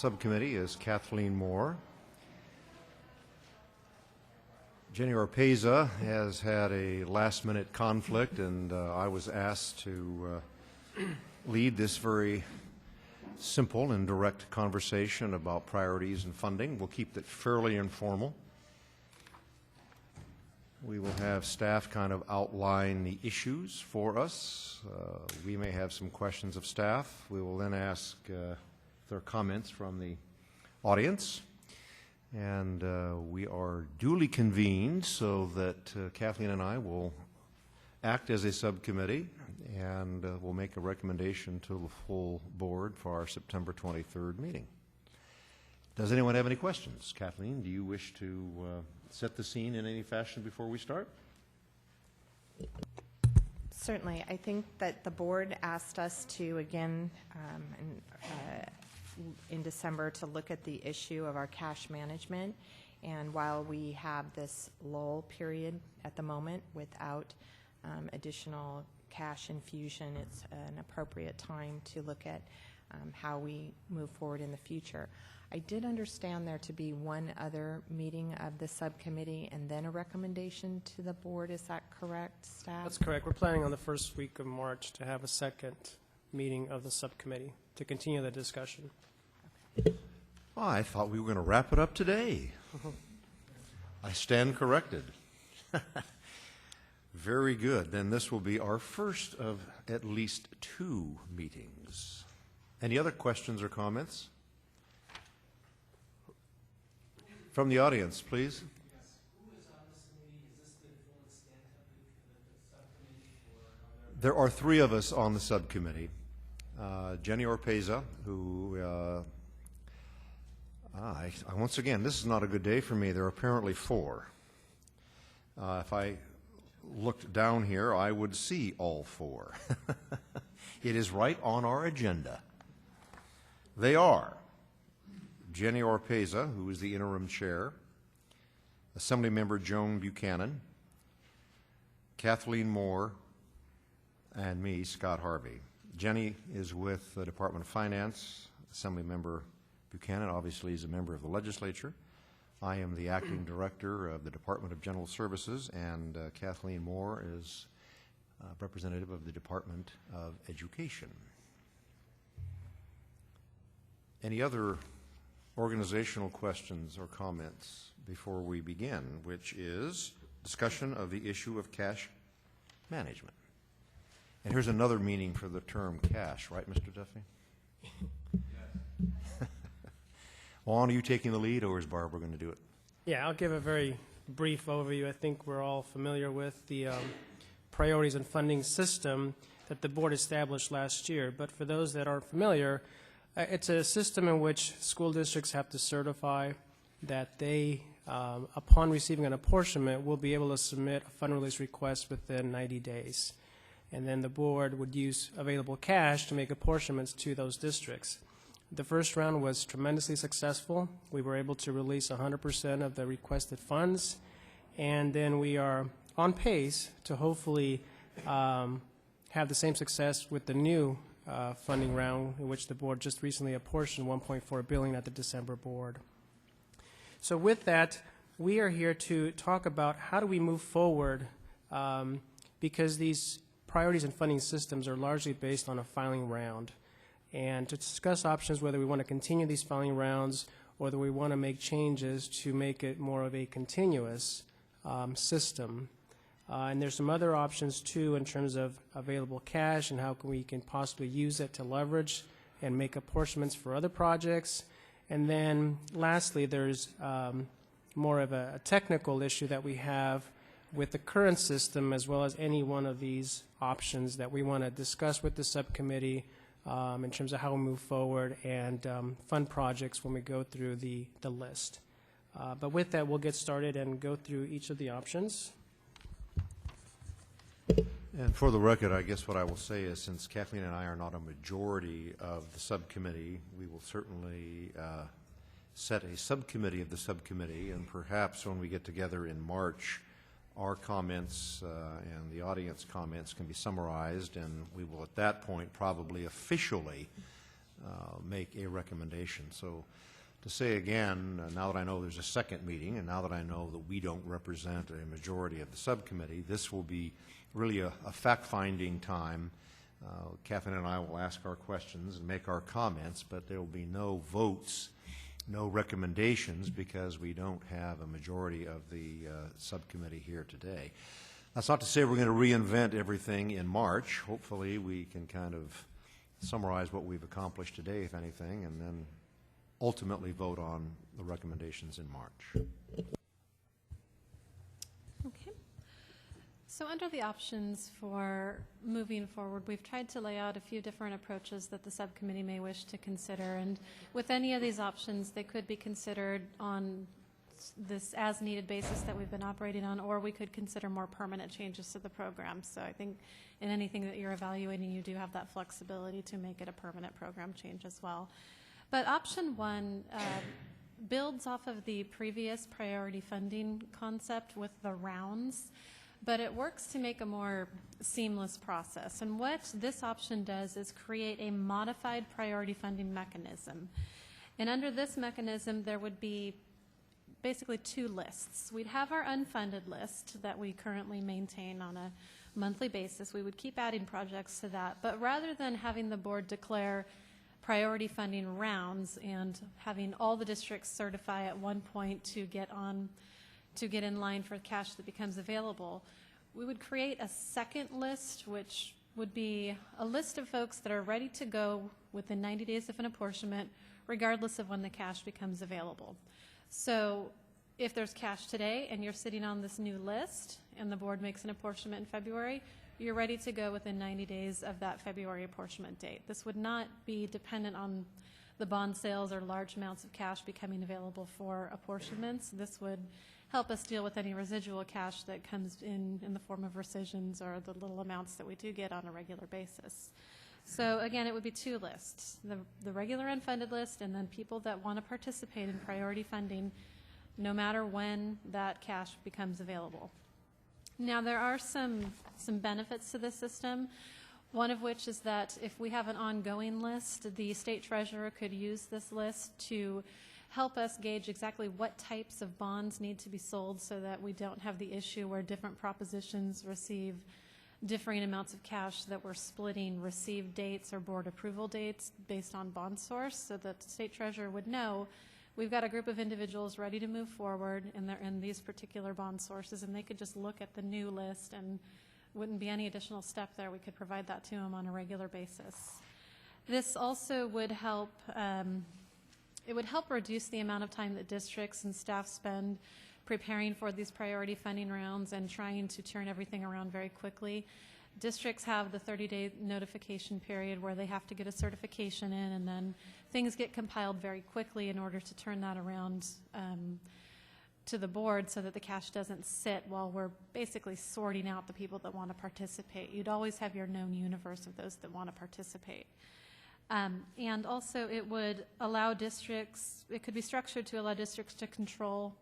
subcommittee is Kathleen Moore. Jenny Orpeza has had a last-minute conflict, and I was asked to lead this very simple and direct conversation about priorities and funding. We'll keep it fairly informal. We will have staff kind of outline the issues for us. We may have some questions of staff. We will then ask if there are comments from the audience. And we are duly convened so that Kathleen and I will act as a subcommittee, and we'll make a recommendation to the full board for our September 23rd meeting. Does anyone have any questions? Kathleen, do you wish to set the scene in any fashion before we start? Certainly. I think that the board asked us to, again, in December, to look at the issue of our cash management. And while we have this lull period at the moment without additional cash infusion, it's an appropriate time to look at how we move forward in the future. I did understand there to be one other meeting of the subcommittee and then a recommendation to the board. Is that correct, staff? That's correct. We're planning on the first week of March to have a second meeting of the subcommittee to continue the discussion. Oh, I thought we were going to wrap it up today. I stand corrected. Very good. Then this will be our first of at least 2 meetings. Any other questions or comments? From the audience, please. Yes. Who is on this committee? Is this the full extent of the subcommittee? Or There are 3 of us on the subcommittee. Jenny Orpeza, who, once again, this is not a good day for me. There are apparently 4. If I looked down here, I would see all 4. It is right on our agenda. They are Jenny Orpeza, who is the interim chair, Assemblymember Joan Buchanan, Kathleen Moore, and me, Scott Harvey. Jenny is with the Department of Finance. Assemblymember Buchanan obviously is a member of the legislature. I am the acting director of the Department of General Services, and Kathleen Moore is representative of the Department of Education. Any other organizational questions or comments before we begin, which is discussion of the issue of cash management? And here's another meaning for the term cash, right, Mr. Duffy? Yes. Juan, are you taking the lead, or is Barbara going to do it? Yeah, I'll give a very brief overview. I think we're all familiar with the priorities and funding system that the board established last year. But for those that aren't familiar, it's a system in which school districts have to certify that they, upon receiving an apportionment, will be able to submit a fund release request within 90 days. And then the board would use available cash to make apportionments to those districts. The first round was tremendously successful. We were able to release 100% of the requested funds, and then we are on pace to hopefully have the same success with the new funding round, in which the board just recently apportioned $1.4 billion at the December board. So with that, we are here to talk about how do we move forward, because these priorities and funding systems are largely based on a filing round, and to discuss options whether we want to continue these filing rounds or whether we want to make changes to make it more of a continuous system. And there's some other options too in terms of available cash and how we can possibly use it to leverage and make apportionments for other projects. And then lastly, there's more of a technical issue that we have with the current system, as well as any one of these options that we want to discuss with the subcommittee in terms of how we move forward and fund projects when we go through the list. But with that, we'll get started and go through each of the options. And for the record, I guess what I will say is, since Kathleen and I are not a majority of the subcommittee, we will certainly set a subcommittee of the subcommittee, and perhaps when we get together in March, our comments and the audience comments can be summarized, and we will at that point probably officially make a recommendation. So to say again, now that I know there's a second meeting, and now that I know that we don't represent a majority of the subcommittee, this will be really a fact-finding time. Catherine and I will ask our questions and make our comments, but there will be no votes, no recommendations, because we don't have a majority of the subcommittee here today. That's not to say we're going to reinvent everything in March. Hopefully we can kind of summarize what we've accomplished today, if anything, and then ultimately vote on the recommendations in March. Okay. So under the options for moving forward, we've tried to lay out a few different approaches that the subcommittee may wish to consider. And with any of these options, they could be considered on this as-needed basis that we've been operating on, or we could consider more permanent changes to the program. So I think in anything that you're evaluating, you do have that flexibility to make it a permanent program change as well. But option one builds off of the previous priority funding concept with the rounds, but it works to make a more seamless process. And what this option does is create a modified priority funding mechanism. And under this mechanism, there would be basically two lists. We'd have our unfunded list that we currently maintain on a monthly basis. We would keep adding projects to that, but rather than having the board declare priority funding rounds and having all the districts certify at one point to get in line for cash that becomes available, we would create a second list, which would be a list of folks that are ready to go within 90 days of an apportionment, regardless of when the cash becomes available. So if there's cash today and you're sitting on this new list and the board makes an apportionment in February, you're ready to go within 90 days of that February apportionment date. This would not be dependent on the bond sales or large amounts of cash becoming available for apportionments. This would help us deal with any residual cash that comes in the form of rescissions or the little amounts that we do get on a regular basis. So again, it would be two lists, the regular unfunded list and then people that want to participate in priority funding no matter when that cash becomes available. Now, there are some benefits to this system, one of which is that if we have an ongoing list, the state treasurer could use this list to help us gauge exactly what types of bonds need to be sold so that we don't have the issue where different propositions receive differing amounts of cash that we're splitting receive dates or board approval dates based on bond source, so that the state treasurer would know we've got a group of individuals ready to move forward and they're in these particular bond sources, and they could just look at the new list and wouldn't be any additional step there. We could provide that to them on a regular basis. This also would help, it would help reduce the amount of time that districts and staff spend preparing for these priority funding rounds and trying to turn everything around very quickly. Districts have the 30-day notification period where they have to get a certification in, and then things get compiled very quickly in order to turn that around to the board so that the cash doesn't sit while we're basically sorting out the people that want to participate. You'd always have your known universe of those that want to participate. And also it would allow districts, it could be structured to allow districts to control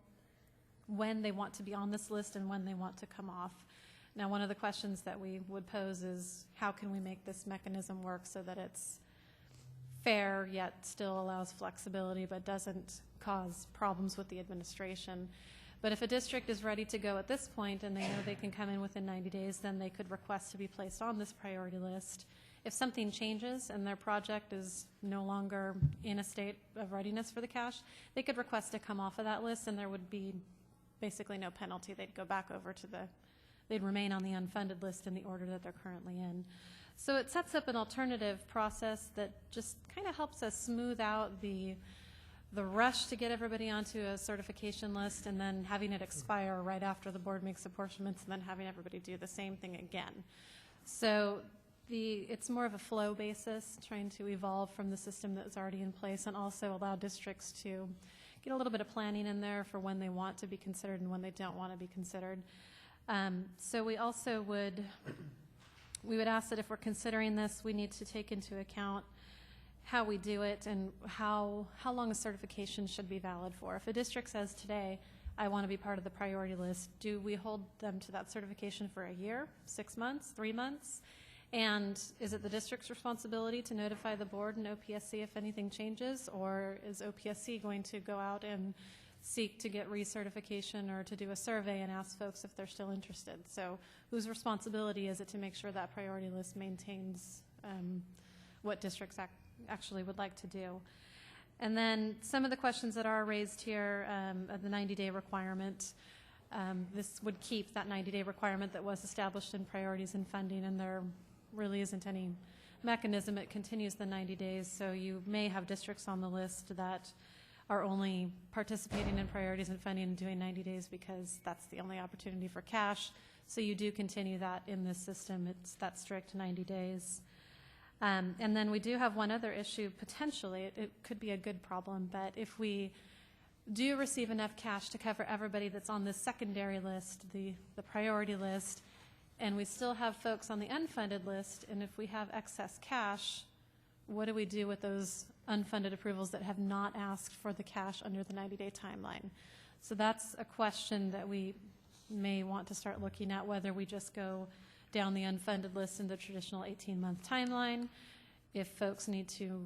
when they want to be on this list and when they want to come off. Now, one of the questions that we would pose is how can we make this mechanism work so that it's fair yet still allows flexibility but doesn't cause problems with the administration. But if a district is ready to go at this point and they know they can come in within 90 days, then they could request to be placed on this priority list. If something changes and their project is no longer in a state of readiness for the cash, they could request to come off of that list, and there would be basically no penalty. They'd go back over to they'd remain on the unfunded list in the order that they're currently in. So it sets up an alternative process that just kind of helps us smooth out the rush to get everybody onto a certification list and then having it expire right after the board makes apportionments and then having everybody do the same thing again. So it's more of a flow basis, trying to evolve from the system that was already in place and also allow districts to get a little bit of planning in there for when they want to be considered and when they don't want to be considered. So we also would ask that if we're considering this, we need to take into account how we do it and how long a certification should be valid for. If a district says today, I want to be part of the priority list, do we hold them to that certification for a year, 6 months, 3 months? And is it the district's responsibility to notify the board and OPSC if anything changes, or is OPSC going to go out and seek to get recertification or to do a survey and ask folks if they're still interested? So whose responsibility is it to make sure that priority list maintains what districts actually would like to do? And then some of the questions that are raised here, the 90-day requirement. This would keep that 90-day requirement that was established in priorities and funding, and there really isn't any mechanism. It continues the 90 days, so you may have districts on the list that are only participating in priorities and funding and doing 90 days because that's the only opportunity for cash. So you do continue that in this system. It's that strict 90 days. And then we do have one other issue, potentially. It could be a good problem, but if we do receive enough cash to cover everybody that's on this secondary list, the priority list, and we still have folks on the unfunded list, and if we have excess cash, what do we do with those unfunded approvals that have not asked for the cash under the 90-day timeline? So that's a question that we may want to start looking at, whether we just go down the unfunded list in the traditional 18-month timeline, if folks need to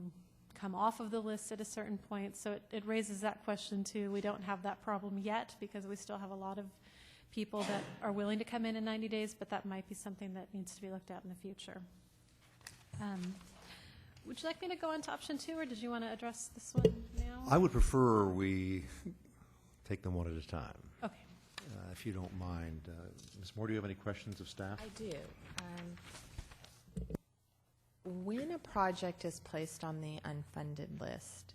come off of the list at a certain point. So it raises that question too. We don't have that problem yet because we still have a lot of people that are willing to come in 90 days, but that might be something that needs to be looked at in the future. Would you like me to go on to option 2, or did you want to address this one now? I would prefer we take them one at a time, Okay. if you don't mind. Ms. Moore, do you have any questions of staff? I do. When a project is placed on the unfunded list,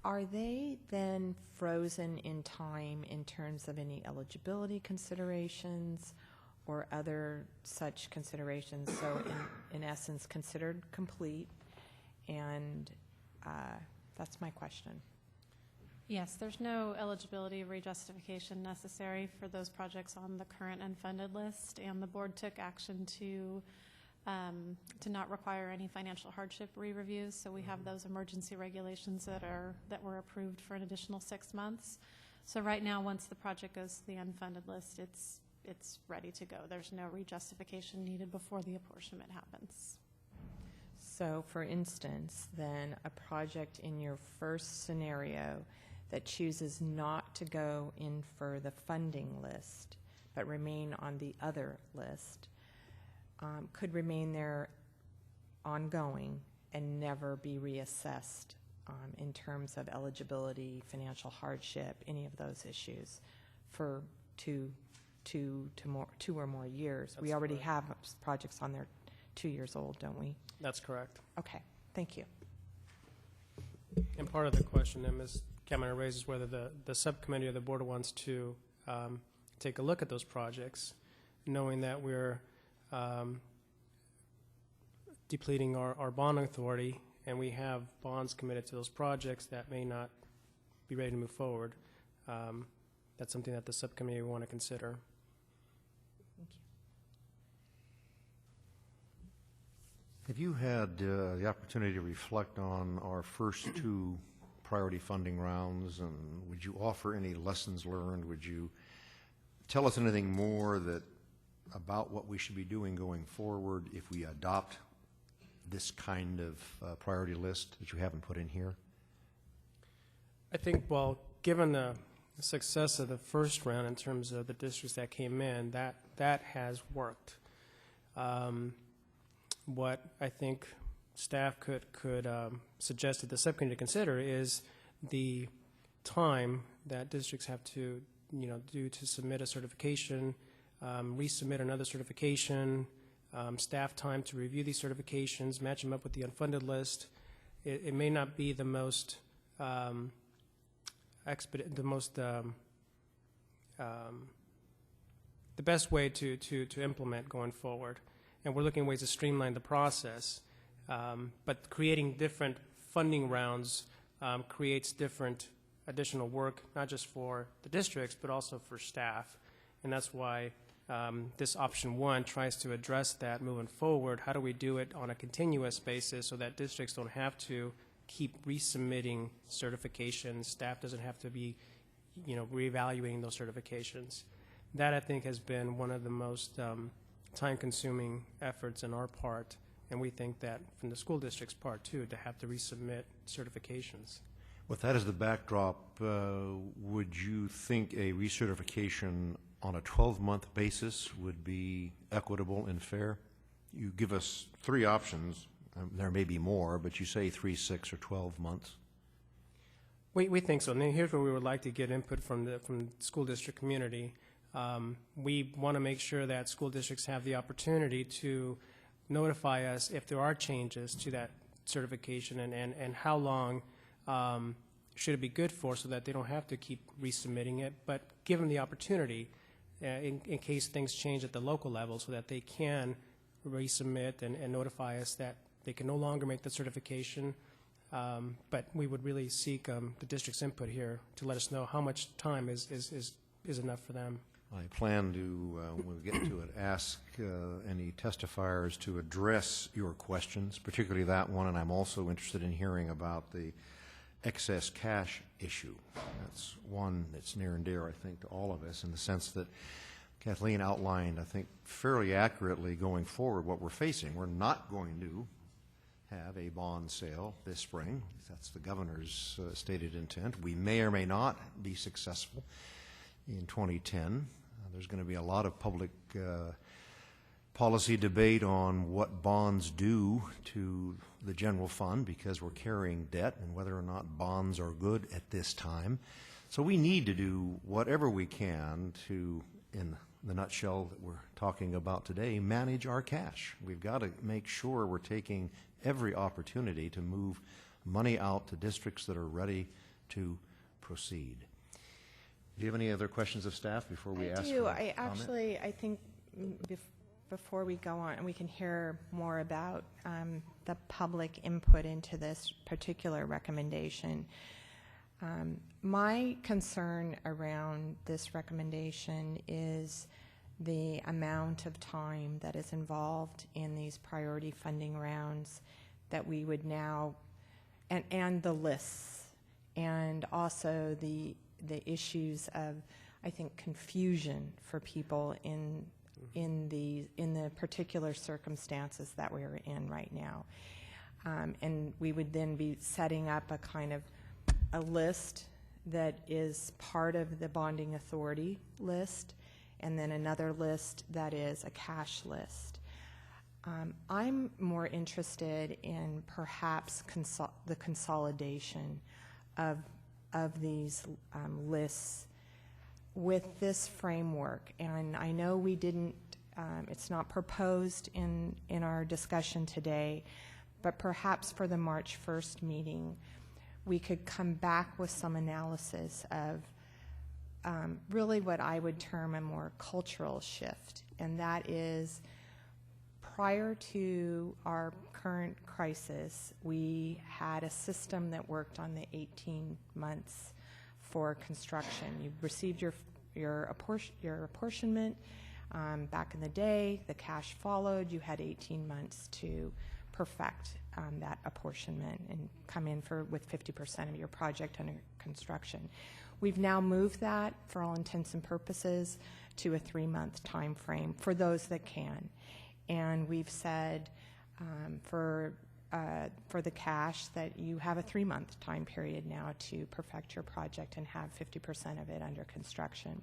are they then frozen in time in terms of any eligibility considerations or other such considerations? So in essence, considered complete, and that's my question. Yes, there's no eligibility rejustification necessary for those projects on the current unfunded list, and the board took action to not require any financial hardship re-reviews. So we have those emergency regulations that were approved for an additional 6 months. So right now, once the project goes to the unfunded list, it's ready to go. There's no rejustification needed before the apportionment happens. So for instance, then a project in your first scenario that chooses not to go in for the funding list but remain on the other list could remain there ongoing and never be reassessed in terms of eligibility, financial hardship, any of those issues for two or more years. That's we already correct. have projects on there 2 years old, don't we? That's correct. Okay, thank you. And part of the question that Ms. Kaminer raises whether the subcommittee or the board wants to take a look at those projects, knowing that we're depleting our bond authority and we have bonds committed to those projects that may not be ready to move forward. That's something that the subcommittee will want to consider. Thank you. Have you had the opportunity to reflect on our first 2 priority funding rounds, and would you offer any lessons learned? Would you tell us anything more about what we should be doing going forward if we adopt this kind of priority list that you haven't put in here? I think, well, given the success of the first round in terms of the districts that came in, that has worked. What I think staff could suggest to the subcommittee to consider is the time that districts have to do to submit a certification, resubmit another certification, staff time to review these certifications, match them up with the unfunded list. It may not be the most the best way to implement going forward. And we're looking at ways to streamline the process. But creating different funding rounds creates different additional work, not just for the districts, but also for staff. And that's why this option 1 tries to address that moving forward. How do we do it on a continuous basis so that districts don't have to keep resubmitting certifications? Staff doesn't have to be, reevaluating those certifications. That, I think, has been one of the most time-consuming efforts on our part, and we think that from the school district's part, too, to have to resubmit certifications. With that as the backdrop, would you think a recertification on a 12-month basis would be equitable and fair? You give us 3 options. There may be more, but you say 3, 6, or 12 months. We think so. And then here's where we would like to get input from the school district community. We want to make sure that school districts have the opportunity to notify us if there are changes to that certification and how long should it be good for, so that they don't have to keep resubmitting it, but give them the opportunity in case things change at the local level, so that they can resubmit and notify us that they can no longer make the certification. But we would really seek the district's input here to let us know how much time is enough for them. I plan to, when we get to it, ask any testifiers to address your questions, particularly that one, and I'm also interested in hearing about the excess cash issue. That's one that's near and dear, I think, to all of us, in the sense that Kathleen outlined, I think, fairly accurately going forward what we're facing. We're not going to have a bond sale this spring. That's the governor's stated intent. We may or may not be successful in 2010. There's going to be a lot of public policy debate on what bonds do to the general fund, because we're carrying debt, and whether or not bonds are good at this time. So we need to do whatever we can to, in the nutshell that we're talking about today, manage our cash. We've got to make sure we're taking every opportunity to move money out to districts that are ready to proceed. Do you have any other questions of staff before we ask for comment? I think before we go on, and we can hear more about the public input into this particular recommendation. My concern around this recommendation is the amount of time that is involved in these priority funding rounds that we would now, and the lists, and also the issues of, I think, confusion for people in the particular circumstances that we're in right now. And we would then be setting up a kind of a list that is part of the bonding authority list, and then another list that is a cash list. I'm more interested in perhaps the consolidation of these lists with this framework. And I know we didn't, it's not proposed in our discussion today, but perhaps for the March 1st meeting, we could come back with some analysis of really what I would term a more cultural shift. And that is, prior to our current crisis, we had a system that worked on the 18 months for construction. You received your apportionment back in the day. The cash followed. You had 18 months to perfect that apportionment and come in with 50% of your project under construction. We've now moved that, for all intents and purposes, to a 3-month time frame for those that can. And we've said for the cash that you have a 3-month time period now to perfect your project and have 50% of it under construction.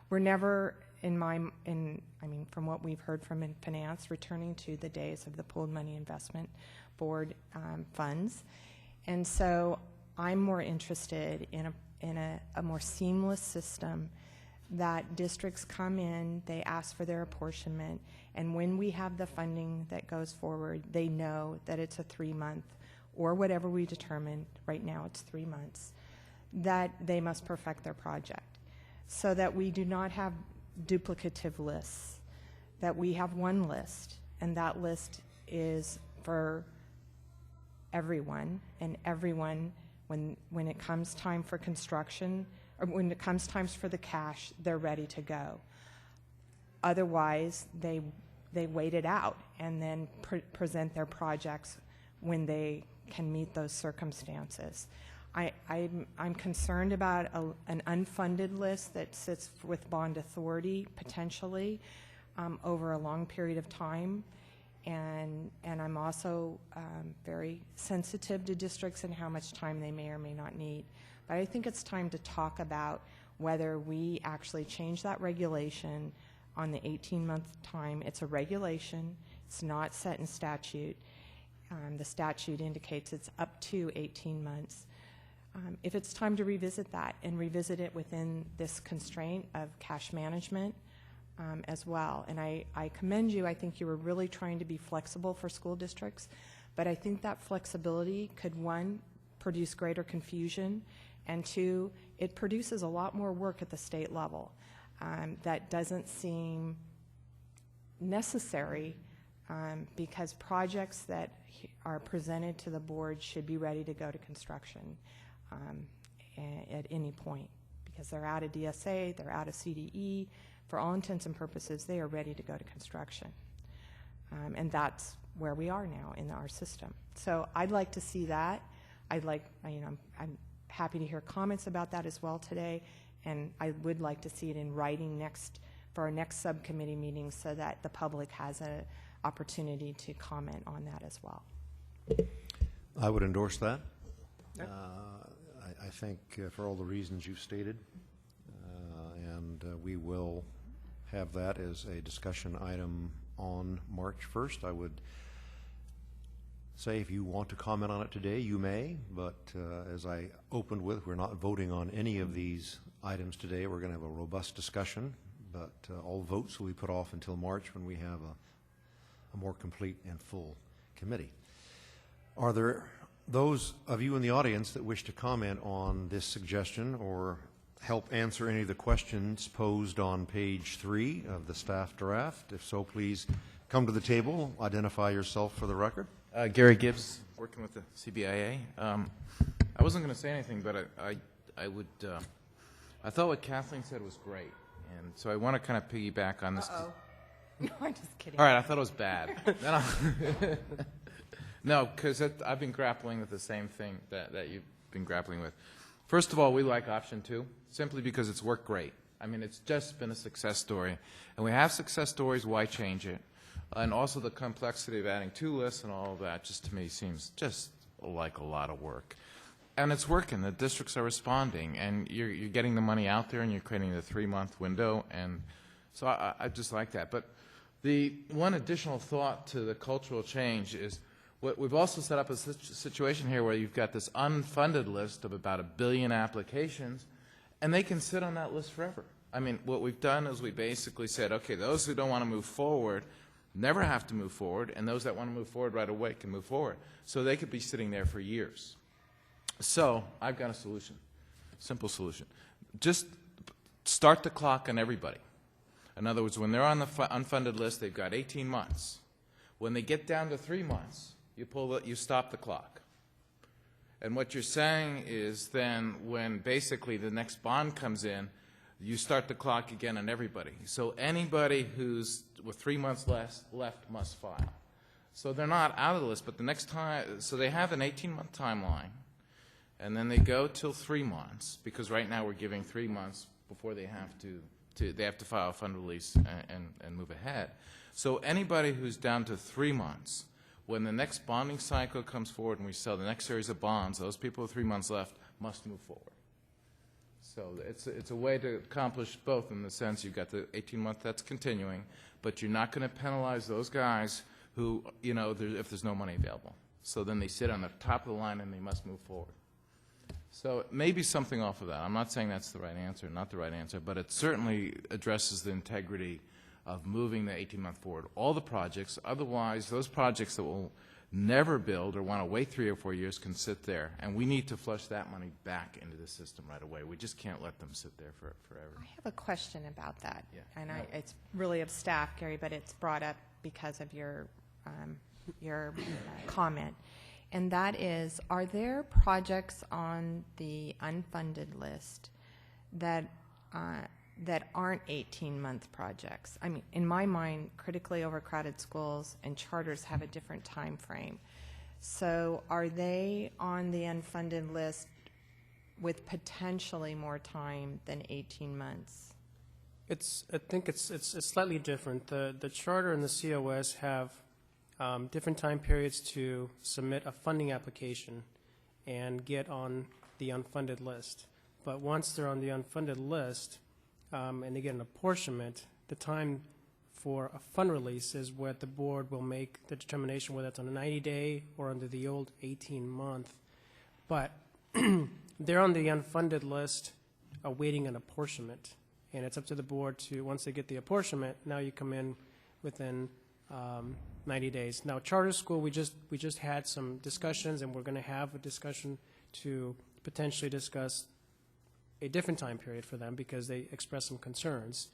We're never, from what we've heard from in finance, returning to the days of the pooled money investment board funds. And so I'm more interested in a more seamless system that districts come in, they ask for their apportionment, and when we have the funding that goes forward, they know that it's a 3-month, or whatever we determine, right now it's 3 months, that they must perfect their project, so that we do not have duplicative lists, that we have one list, and that list is for everyone, and everyone, when it comes time for construction, or when it comes times for the cash, they're ready to go. Otherwise, they wait it out and then present their projects when they can meet those circumstances. I'm concerned about an unfunded list that sits with bond authority, potentially. over a long period of time. And I'm also very sensitive to districts and how much time they may or may not need. But I think it's time to talk about whether we actually change that regulation on the 18-month time. It's a regulation. It's not set in statute. The statute indicates it's up to 18 months. If it's time to revisit that and revisit it within this constraint of cash management as well. And I commend you. I think you were really trying to be flexible for school districts. But I think that flexibility could, one, produce greater confusion, and two, it produces a lot more work at the state level that doesn't seem necessary because projects that are presented to the board should be ready to go to construction at any point, because they're out of DSA, they're out of CDE. For all intents and purposes, they are ready to go to construction. And that's where we are now in our system. So I'd like to see that. I'm happy to hear comments about that as well today, and I would like to see it in writing for our next subcommittee meeting so that the public has an opportunity to comment on that as well. I would endorse that. I think for all the reasons you've stated, and we will have that as a discussion item on March 1st. I would say if you want to comment on it today, you may, but as I opened with, we're not voting on any of these items today. We're going to have a robust discussion, but all votes will be put off until March when we have a more complete and full committee. Are there those of you in the audience that wish to comment on this suggestion or help answer any of the questions posed on page 3 of the staff draft? If so, please come to the table, identify yourself for the record. Gary Gibbs, working with the CBIA. I wasn't going to say anything, but I would. I thought what Kathleen said was great, and so I want to kind of piggyback on this. No, I'm just kidding. All right, I thought it was bad. No, because I've been grappling with the same thing that you've been grappling with. First of all, we like option 2, simply because it's worked great. I mean, it's just been a success story. And we have success stories, why change it? And also the complexity of adding 2 lists and all of that just to me seems just like a lot of work. And it's working. The districts are responding, and you're getting the money out there, and you're creating the 3-month window. And so I just like that. But the one additional thought to the cultural change is what we've also set up a situation here where you've got this unfunded list of about 1 billion applications, and they can sit on that list forever. I mean, what we've done is we basically said, okay, those who don't want to move forward never have to move forward, and those that want to move forward right away can move forward. So they could be sitting there for years. So I've got a solution, simple solution. Just start the clock on everybody. In other words, when they're on the unfunded list, they've got 18 months. When they get down to 3 months, you stop the clock. And what you're saying is then when basically the next bond comes in, you start the clock again on everybody. So anybody who's with 3 months left must file. So they're not out of the list, but the next time, so they have an 18-month timeline, and then they go till 3 months, because right now we're giving 3 months before they have to file a fund release and move ahead. So anybody who's down to 3 months, when the next bonding cycle comes forward and we sell the next series of bonds, those people with 3 months left must move forward. So it's a way to accomplish both, in the sense you've got the 18-month that's continuing, but you're not going to penalize those guys who, if there's no money available. So then they sit on the top of the line and they must move forward. So maybe something off of that. I'm not saying that's the right answer, not the right answer, but it certainly addresses the integrity of moving the 18-month forward. All the projects, otherwise those projects that will never build or want to wait 3 or 4 years can sit there, and we need to flush that money back into the system right away. We just can't let them sit there forever. I have a question about that, Yeah. and it's really of staff, Gary, but it's brought up because of your comment, and that is, are there projects on the unfunded list that aren't 18-month projects? I mean, in my mind, critically overcrowded schools and charters have a different time frame. So are they on the unfunded list with potentially more time than 18 months? I think it's slightly different. The charter and the COS have different time periods to submit a funding application and get on the unfunded list. But once they're on the unfunded list, and they get an apportionment, the time for a fund release is where the board will make the determination whether it's on a 90-day or under the old 18-month. But they're on the unfunded list awaiting an apportionment. And it's up to the board to, once they get the apportionment, now you come in within 90 days. Now, charter school, we just had some discussions, and we're going to have a discussion to potentially discuss a different time period for them because they expressed some concerns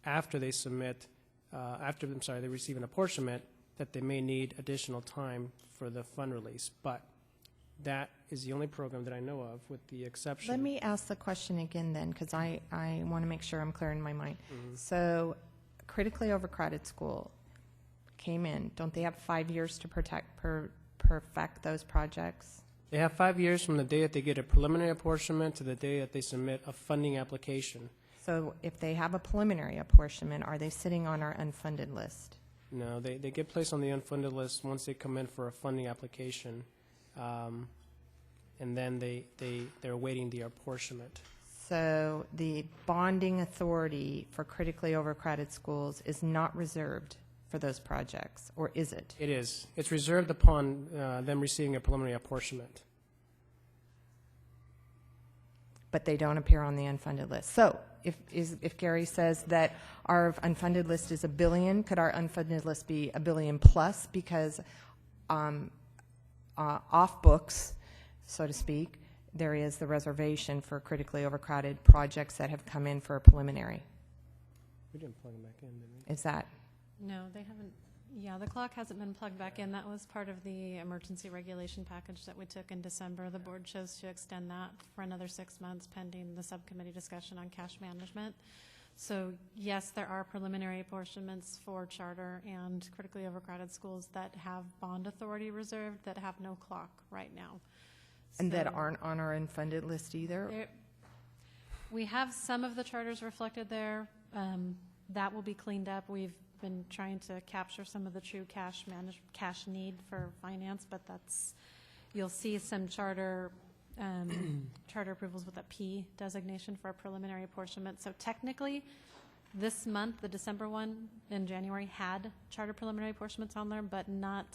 after they submit, they receive an apportionment, that they may need additional time for the fund release. But that is the only program that I know of, with the exception. Let me ask the question again then, because I want to make sure I'm clear in my mind. So critically overcrowded school came in. Don't they have 5 years to perfect those projects? They have 5 years from the day that they get a preliminary apportionment to the day that they submit a funding application. So if they have a preliminary apportionment, are they sitting on our unfunded list? No, they get placed on the unfunded list once they come in for a funding application, and then they're awaiting the apportionment. So the bonding authority for critically overcrowded schools is not reserved for those projects, or is it? It is. It's reserved upon them receiving a preliminary apportionment. But they don't appear on the unfunded list. So if Gary says that our unfunded list is $1 billion, could our unfunded list be $1 billion plus? Because off books, so to speak, there is the reservation for critically overcrowded projects that have come in for a preliminary. We didn't plug them back in, did we? Is that? No, they haven't. Yeah, the clock hasn't been plugged back in. That was part of the emergency regulation package that we took in December. The board chose to extend that for another 6 months pending the subcommittee discussion on cash management. So yes, there are preliminary apportionments for charter and critically overcrowded schools that have bond authority reserved that have no clock right now. And that So aren't on our unfunded list either? we have some of the charters reflected there. That will be cleaned up. We've been trying to capture some of the true cash need for finance, but you'll see some charter approvals with a P designation for a preliminary apportionment. So technically, this month, the December one in January, had charter preliminary apportionments on there, but not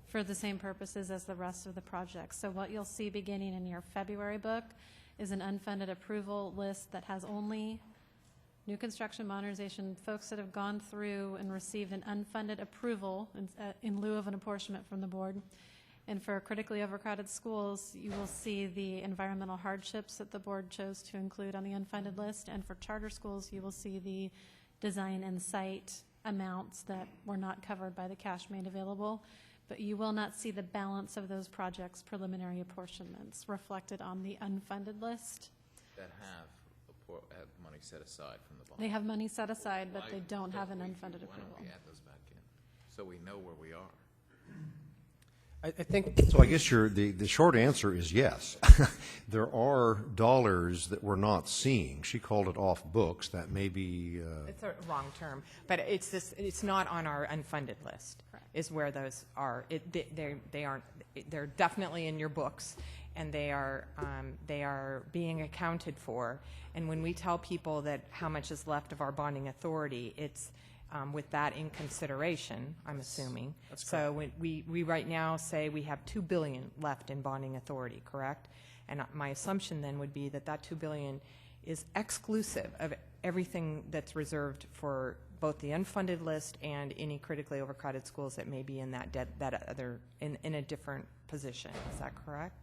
for the same purposes as the rest of the projects. So what you'll see beginning in your February book is an unfunded approval list that has only new construction modernization folks that have gone through and received an unfunded approval in lieu of an apportionment from the board. And for critically overcrowded schools, you will see the environmental hardships that the board chose to include on the unfunded list. And for charter schools, you will see the design and site amounts that were not covered by the cash made available. But you will not see the balance of those projects' preliminary apportionments reflected on the unfunded list. That have money set aside from the bond. They have money set aside, but they don't have an unfunded Why approval. don't we add those back in, so we know where we are? I think So I guess the short answer is yes. There are dollars that we're not seeing. She called it off books. That may be, It's a wrong term, but it's not on our unfunded list. Correct. Is where those are. They aren't. They're definitely in your books, and they are being accounted for. And when we tell people that how much is left of our bonding authority, it's with that in consideration, I'm assuming. That's so when we right now say we have $2 billion left in bonding authority, correct? And my assumption then would be that $2 billion is exclusive of everything that's reserved for both the unfunded list and any critically overcrowded schools that may be in that other in a different position. Is that correct?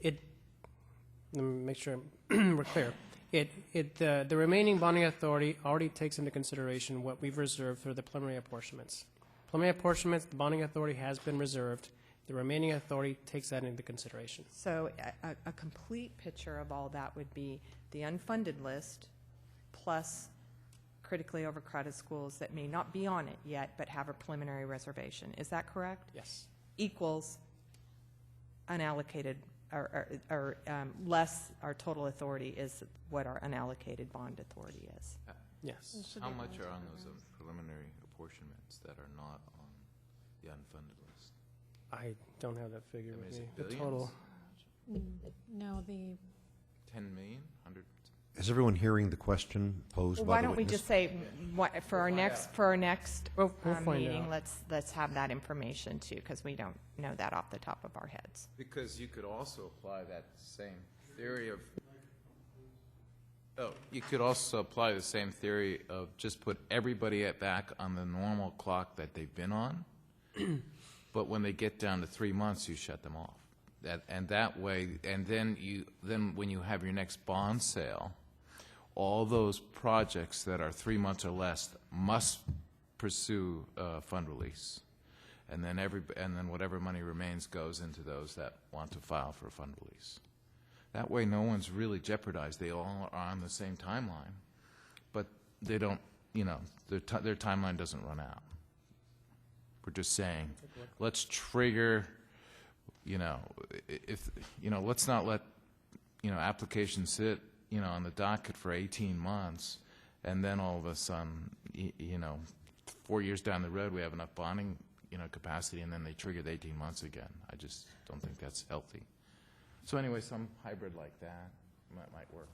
let me make sure we're clear. The remaining bonding authority already takes into consideration what we've reserved for the preliminary apportionments. Preliminary apportionments, the bonding authority has been reserved. The remaining authority takes that into consideration. So a complete picture of all that would be the unfunded list plus critically overcrowded schools that may not be on it yet but have a preliminary reservation. Is that correct? Yes. Equals unallocated less our total authority is what our unallocated bond authority is. Yes. It should How be much are on $1,000. those preliminary apportionments that are not on the unfunded list? I don't have that figure I mean, with is me. it The billions? total. No, the 10 million? 100? Is everyone hearing the question posed Well, by why the don't we witness? just say, for our next We'll find meeting, out. let's have that information too, because we don't know that off the top of our heads. Because you could also apply that same theory of, you could also apply the same theory of just put everybody back on the normal clock that they've been on, but when they get down to 3 months, you shut them off. That way, and then when you have your next bond sale, all those projects that are 3 months or less must pursue fund release, and then whatever money remains goes into those that want to file for a fund release. That way, no one's really jeopardized. They all are on the same timeline, but they don't. Their timeline doesn't run out. We're just saying, let's trigger. Let's not let applications sit on the docket for 18 months, and then all of a sudden, 4 years down the road, we have enough bonding, capacity, and then they trigger the 18 months again. I just don't think that's healthy. So anyway, some hybrid like that might work.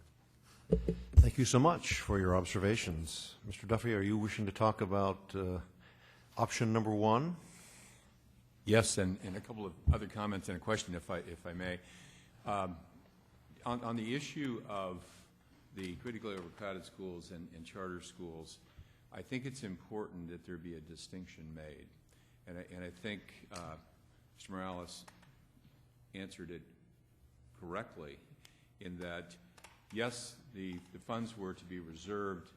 Thank you so much for your observations. Mr. Duffy, are you wishing to talk about option number 1? Yes, and a couple of other comments and a question, if I may. On the issue of the critically overcrowded schools and charter schools, I think it's important that there be a distinction made. And I think Mr. Morales answered it correctly in that, yes, the funds were to be reserved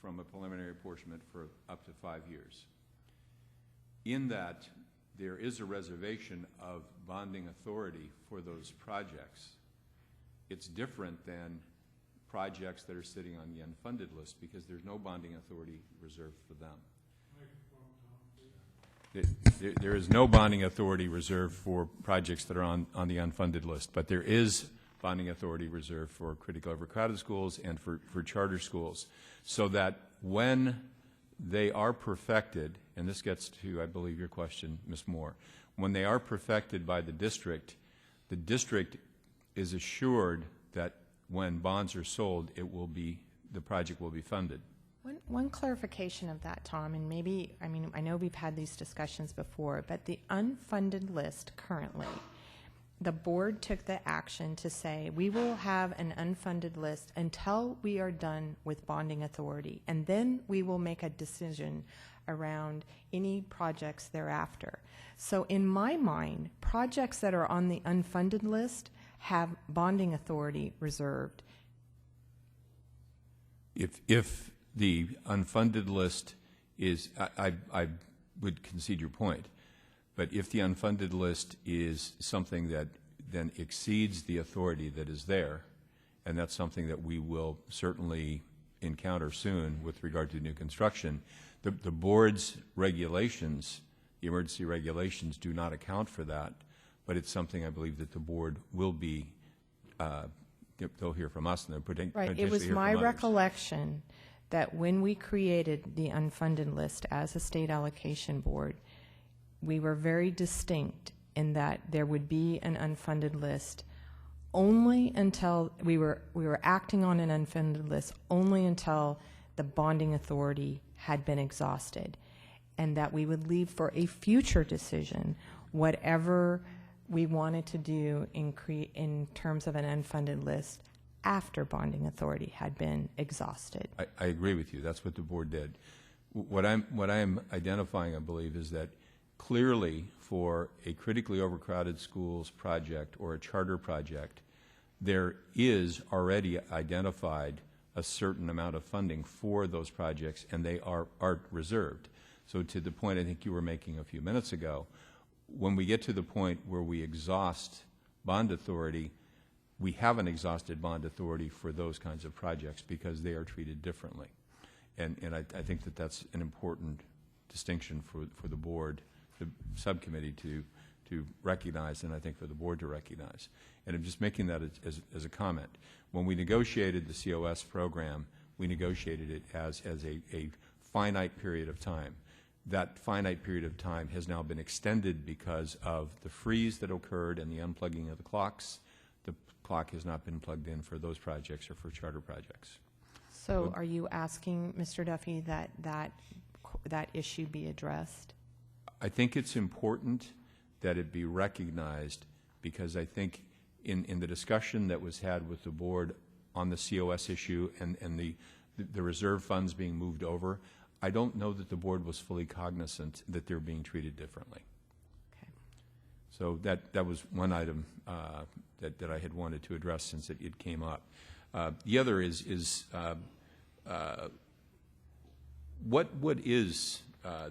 from a preliminary apportionment for up to 5 years. In that, there is a reservation of bonding authority for those projects. It's different than projects that are sitting on the unfunded list because there's no bonding authority reserved for them. There is no bonding authority reserved for projects that are on the unfunded list, but there is bonding authority reserved for critically overcrowded schools and for charter schools, so that when they are perfected, and this gets to, I believe, your question, Ms. Moore, when they are perfected by the district is assured that when bonds are sold, the project will be funded. One clarification of that, Tom, and maybe, I know we've had these discussions before, but the unfunded list currently, the board took the action to say, we will have an unfunded list until we are done with bonding authority, and then we will make a decision around any projects thereafter. So in my mind, projects that are on the unfunded list have bonding authority reserved. If the unfunded list is, I would concede your point, but if the unfunded list is something that then exceeds the authority that is there, and that's something that we will certainly encounter soon with regard to new construction, the board's regulations, the emergency regulations, do not account for that, but it's something I believe that the board will be, they'll hear from us, and they'll potentially Right, hear it was from my others. recollection that when we created the unfunded list as a state allocation board, we were very distinct in that there would be an unfunded list only until we were acting on an unfunded list only until the bonding authority had been exhausted, and that we would leave for a future decision whatever we wanted to do in terms of an unfunded list after bonding authority had been exhausted. I agree with you. That's what the board did. What I'm identifying, I believe, is that clearly for a critically overcrowded schools project or a charter project, there is already identified a certain amount of funding for those projects, and they are reserved. So to the point I think you were making a few minutes ago, when we get to the point where we exhaust bond authority, we haven't exhausted bond authority for those kinds of projects because they are treated differently. And I think that that's an important distinction for the board, the subcommittee, to to recognize, and I think for the board to recognize. And I'm just making that as a comment. When we negotiated the COS program, we negotiated it as a finite period of time. That finite period of time has now been extended because of the freeze that occurred and the unplugging of the clocks. The clock has not been plugged in for those projects or for charter projects. So are you asking, Mr. Duffy, that issue be addressed? I think it's important that it be recognized, because I think in the discussion that was had with the board on the COS issue and the reserve funds being moved over, I don't know that the board was fully cognizant that they're being treated differently. Okay. So that was one item that I had wanted to address since it came up. The other is what is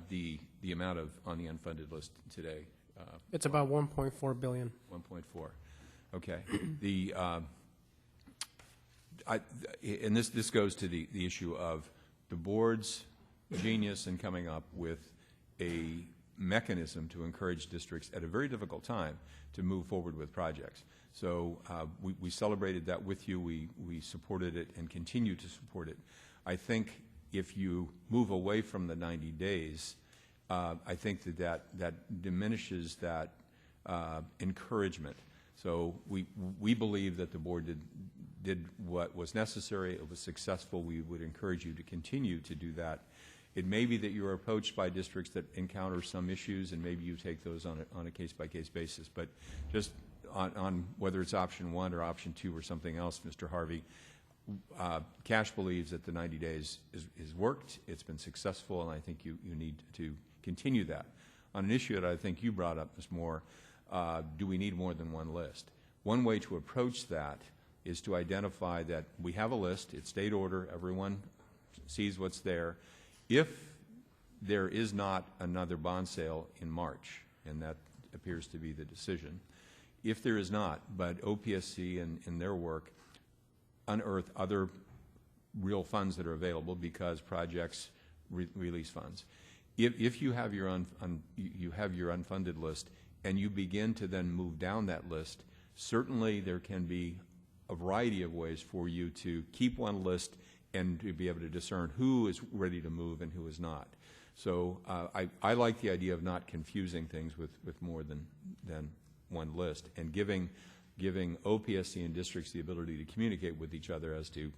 the amount on the unfunded list today? It's about 1.4 billion. 1.4. Okay. And this goes to the issue of the board's genius in coming up with a mechanism to encourage districts at a very difficult time to move forward with projects. So we celebrated that with you. We supported it and continue to support it. I think if you move away from the 90 days, I think that diminishes that encouragement. So we believe that the board did what was necessary. It was successful. We would encourage you to continue to do that. It may be that you're approached by districts that encounter some issues, and maybe you take those on a case-by-case basis. But just on whether it's option 1 or option 2 or something else, Mr. Harvey, Cash believes that the 90 days is worked. It's been successful, and I think you need to continue that. On an issue that I think you brought up, Ms. Moore, do we need more than one list? One way to approach that is to identify that we have a list. It's state order. Everyone sees what's there. If there is not another bond sale in March, and that appears to be the decision, if there is not, but OPSC in their work unearth other real funds that are available because projects release funds. If you have your unfunded list and you begin to then move down that list, certainly there can be a variety of ways for you to keep one list and to be able to discern who is ready to move and who is not. So I like the idea of not confusing things with more than one list, and giving OPSC and districts the ability to communicate with each other as to,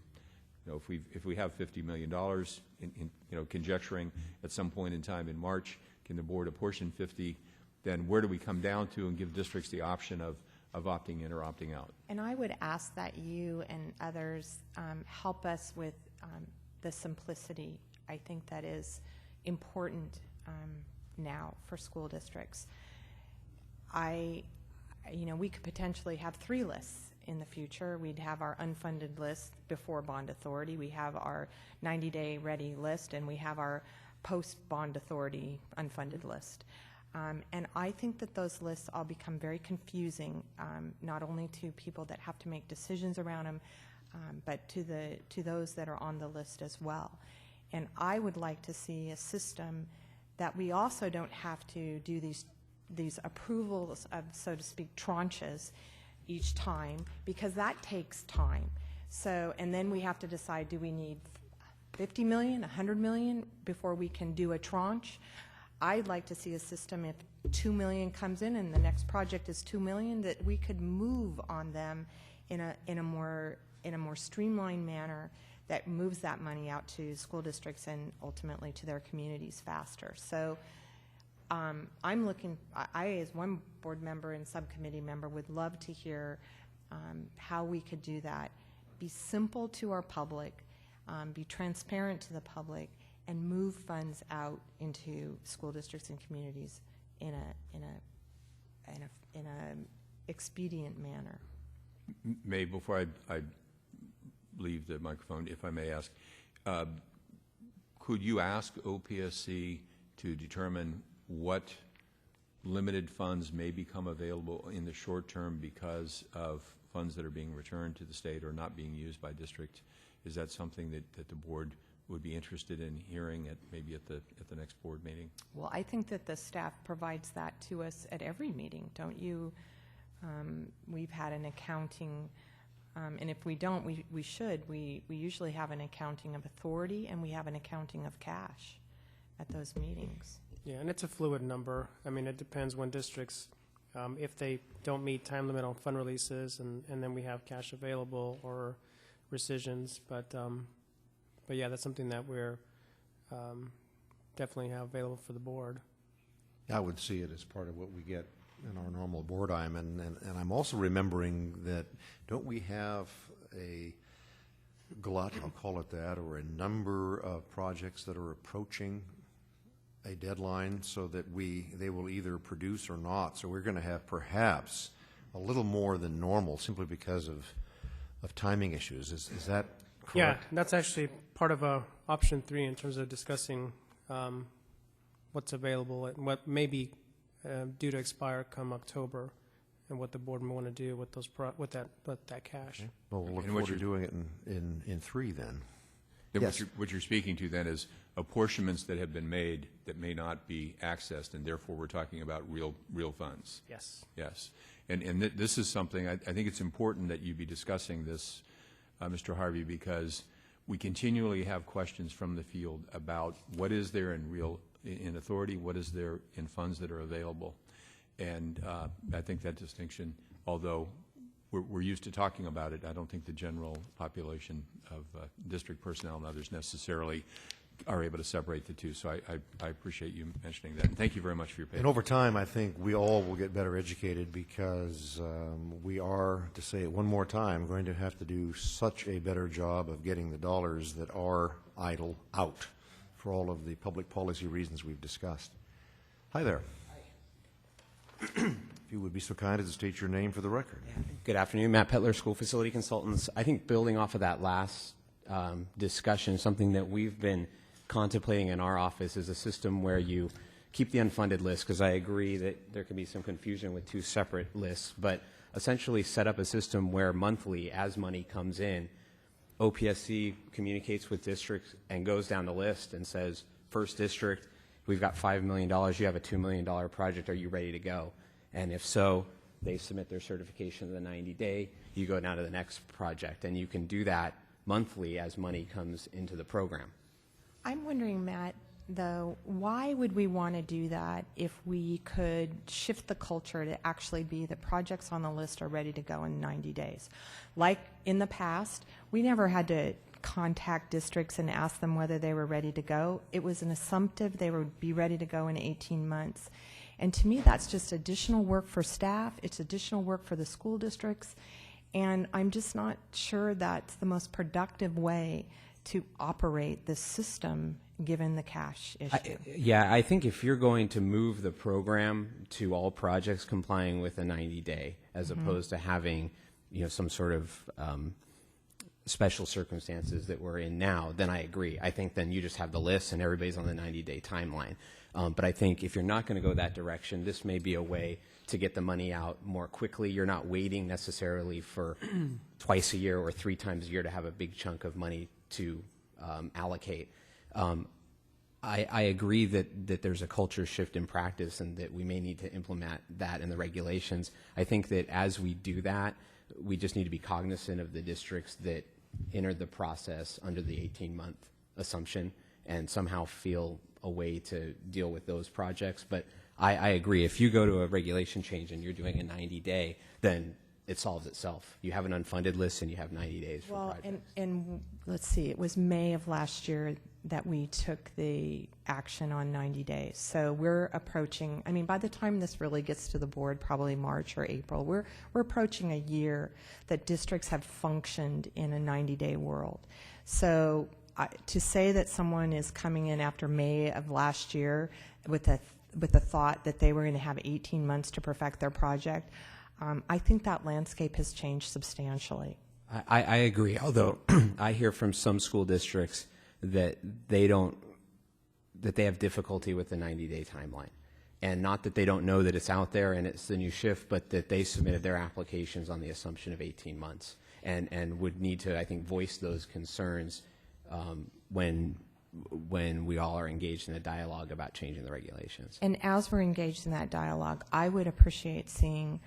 if we have $50 million, conjecturing at some point in time in March, can the board apportion 50? Then where do we come down to, and give districts the option of opting in or opting out? And I would ask that you and others help us with the simplicity. I think that is important now for school districts. We could potentially have 3 lists in the future. We'd have our unfunded list before bond authority. We have our 90-day ready list, and we have our post-bond authority unfunded list. And I think that those lists all become very confusing, not only to people that have to make decisions around them, but to those that are on the list as well. And I would like to see a system that we also don't have to do these approvals of, so to speak, tranches each time, because that takes time. So, and then we have to decide, do we need 50 million, 100 million before we can do a tranche? I'd like to see a system, if 2 million comes in and the next project is 2 million, that we could move on them in a more streamlined manner that moves that money out to school districts and ultimately to their communities faster. So I'm looking, I as one board member and subcommittee member would love to hear how we could do that. Be simple to our public, be transparent to the public, and move funds out into school districts and communities in a expedient manner. May, before I leave the microphone, if I may ask, could you ask OPSC to determine what limited funds may become available in the short term because of funds that are being returned to the state or not being used by district? Is that something that the board would be interested in hearing maybe at the next board meeting? Well, I think that the staff provides that to us at every meeting, don't you? We've had an accounting, and if we don't, we should. We usually have an accounting of authority, and we have an accounting of cash at those meetings. Yeah, and it's a fluid number. I mean, it depends when districts, if they don't meet time limit on fund releases, and then we have cash available or rescissions. But yeah, that's something that we're definitely have available for the board. I would see it as part of what we get in our normal board item, and I'm also remembering that, don't we have a glut, I'll call it that, or a number of projects that are approaching a deadline so that they will either produce or not? So we're going to have perhaps a little more than normal simply because of timing issues. Is that correct? Yeah, that's actually part of option 3 in terms of discussing what's available and what may be due to expire come October, and what the board may want to do with those with that cash. Okay. Well, we'll look And forward to doing it in 3 then. Then Yes. what you're speaking to then is apportionments that have been made that may not be accessed, and therefore we're talking about real funds. Yes. Yes. And this is something, I think it's important that you be discussing this, Mr. Harvey, because we continually have questions from the field about what is there in authority, what is there in funds that are available. And I think that distinction, although we're used to talking about it, I don't think the general population of district personnel and others necessarily are able to separate the two. So I appreciate you mentioning that. And thank you very much for your patience. And over time, I think we all will get better educated, because we are, to say it one more time, going to have to do such a better job of getting the dollars that are idle out for all of the public policy reasons we've discussed. Hi there. If you would be so kind as to state your name for the record. Good afternoon, Matt Petler, School Facility Consultants. I think building off of that last discussion, something that we've been contemplating in our office is a system where you keep the unfunded list, because I agree that there can be some confusion with 2 separate lists, but essentially set up a system where monthly, as money comes in, OPSC communicates with districts and goes down the list and says, first district, we've got $5 million, you have a $2 million project, are you ready to go? And if so, they submit their certification in the 90-day, you go down to the next project, and you can do that monthly as money comes into the program. I'm wondering, Matt, though, why would we want to do that if we could shift the culture to actually be the projects on the list are ready to go in 90 days? Like in the past, we never had to contact districts and ask them whether they were ready to go. It was an assumptive they would be ready to go in 18 months. And to me, that's just additional work for staff. It's additional work for the school districts. And I'm just not sure that's the most productive way to operate this system given the cash issue. I think if you're going to move the program to all projects complying with a 90-day, as opposed to having, some sort of special circumstances that we're in now, then I agree. I think then you just have the list and everybody's on the 90-day timeline. But I think if you're not going to go that direction, this may be a way to get the money out more quickly. You're not waiting necessarily for twice a year or 3 times a year to have a big chunk of money to allocate. I agree that there's a culture shift in practice and that we may need to implement that in the regulations. I think that as we do that, we just need to be cognizant of the districts that entered the process under the 18-month assumption and somehow feel a way to deal with those projects. But I agree. If you go to a regulation change and you're doing a 90-day, then it solves itself. You have an unfunded list and you have 90 days for projects. And let's see, it was May of last year that we took the action on 90 days. So we're approaching, by the time this really gets to the board, probably March or April, we're approaching a year that districts have functioned in a 90-day world. So to say that someone is coming in after May of last year with the thought that they were going to have 18 months to perfect their project, I think that landscape has changed substantially. I agree, although I hear from some school districts that they have difficulty with the 90-day timeline. And not that they don't know that it's out there and it's the new shift, but that they submitted their applications on the assumption of 18 months and would need to, I think, voice those concerns when we all are engaged in a dialogue about changing the regulations. And as we're engaged in that dialogue, I would appreciate seeing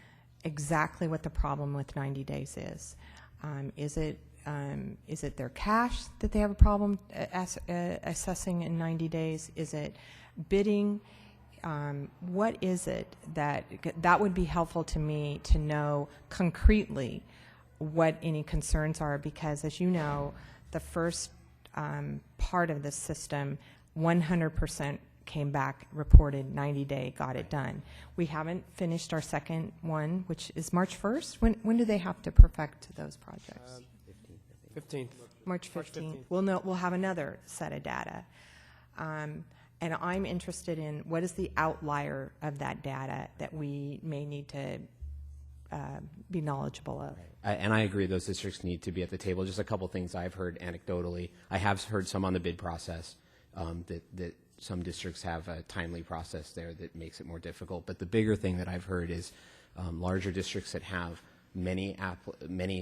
exactly what the problem with 90 days is. Is it their cash that they have a problem assessing in 90 days? Is it bidding? What is it that would be helpful to me to know concretely what any concerns are, because as you know, the first part of the system, 100% came back, reported 90-day, got it done. We haven't finished our second one, which is March 1st. When do they have to perfect those projects? 15th. March 15th. 15th. We'll have another set of data. And I'm interested in what is the outlier of that data that we may need to be knowledgeable of. And I agree those districts need to be at the table. Just a couple things I've heard anecdotally. I have heard some on the bid process that some districts have a timely process there that makes it more difficult. But the bigger thing that I've heard is larger districts that have many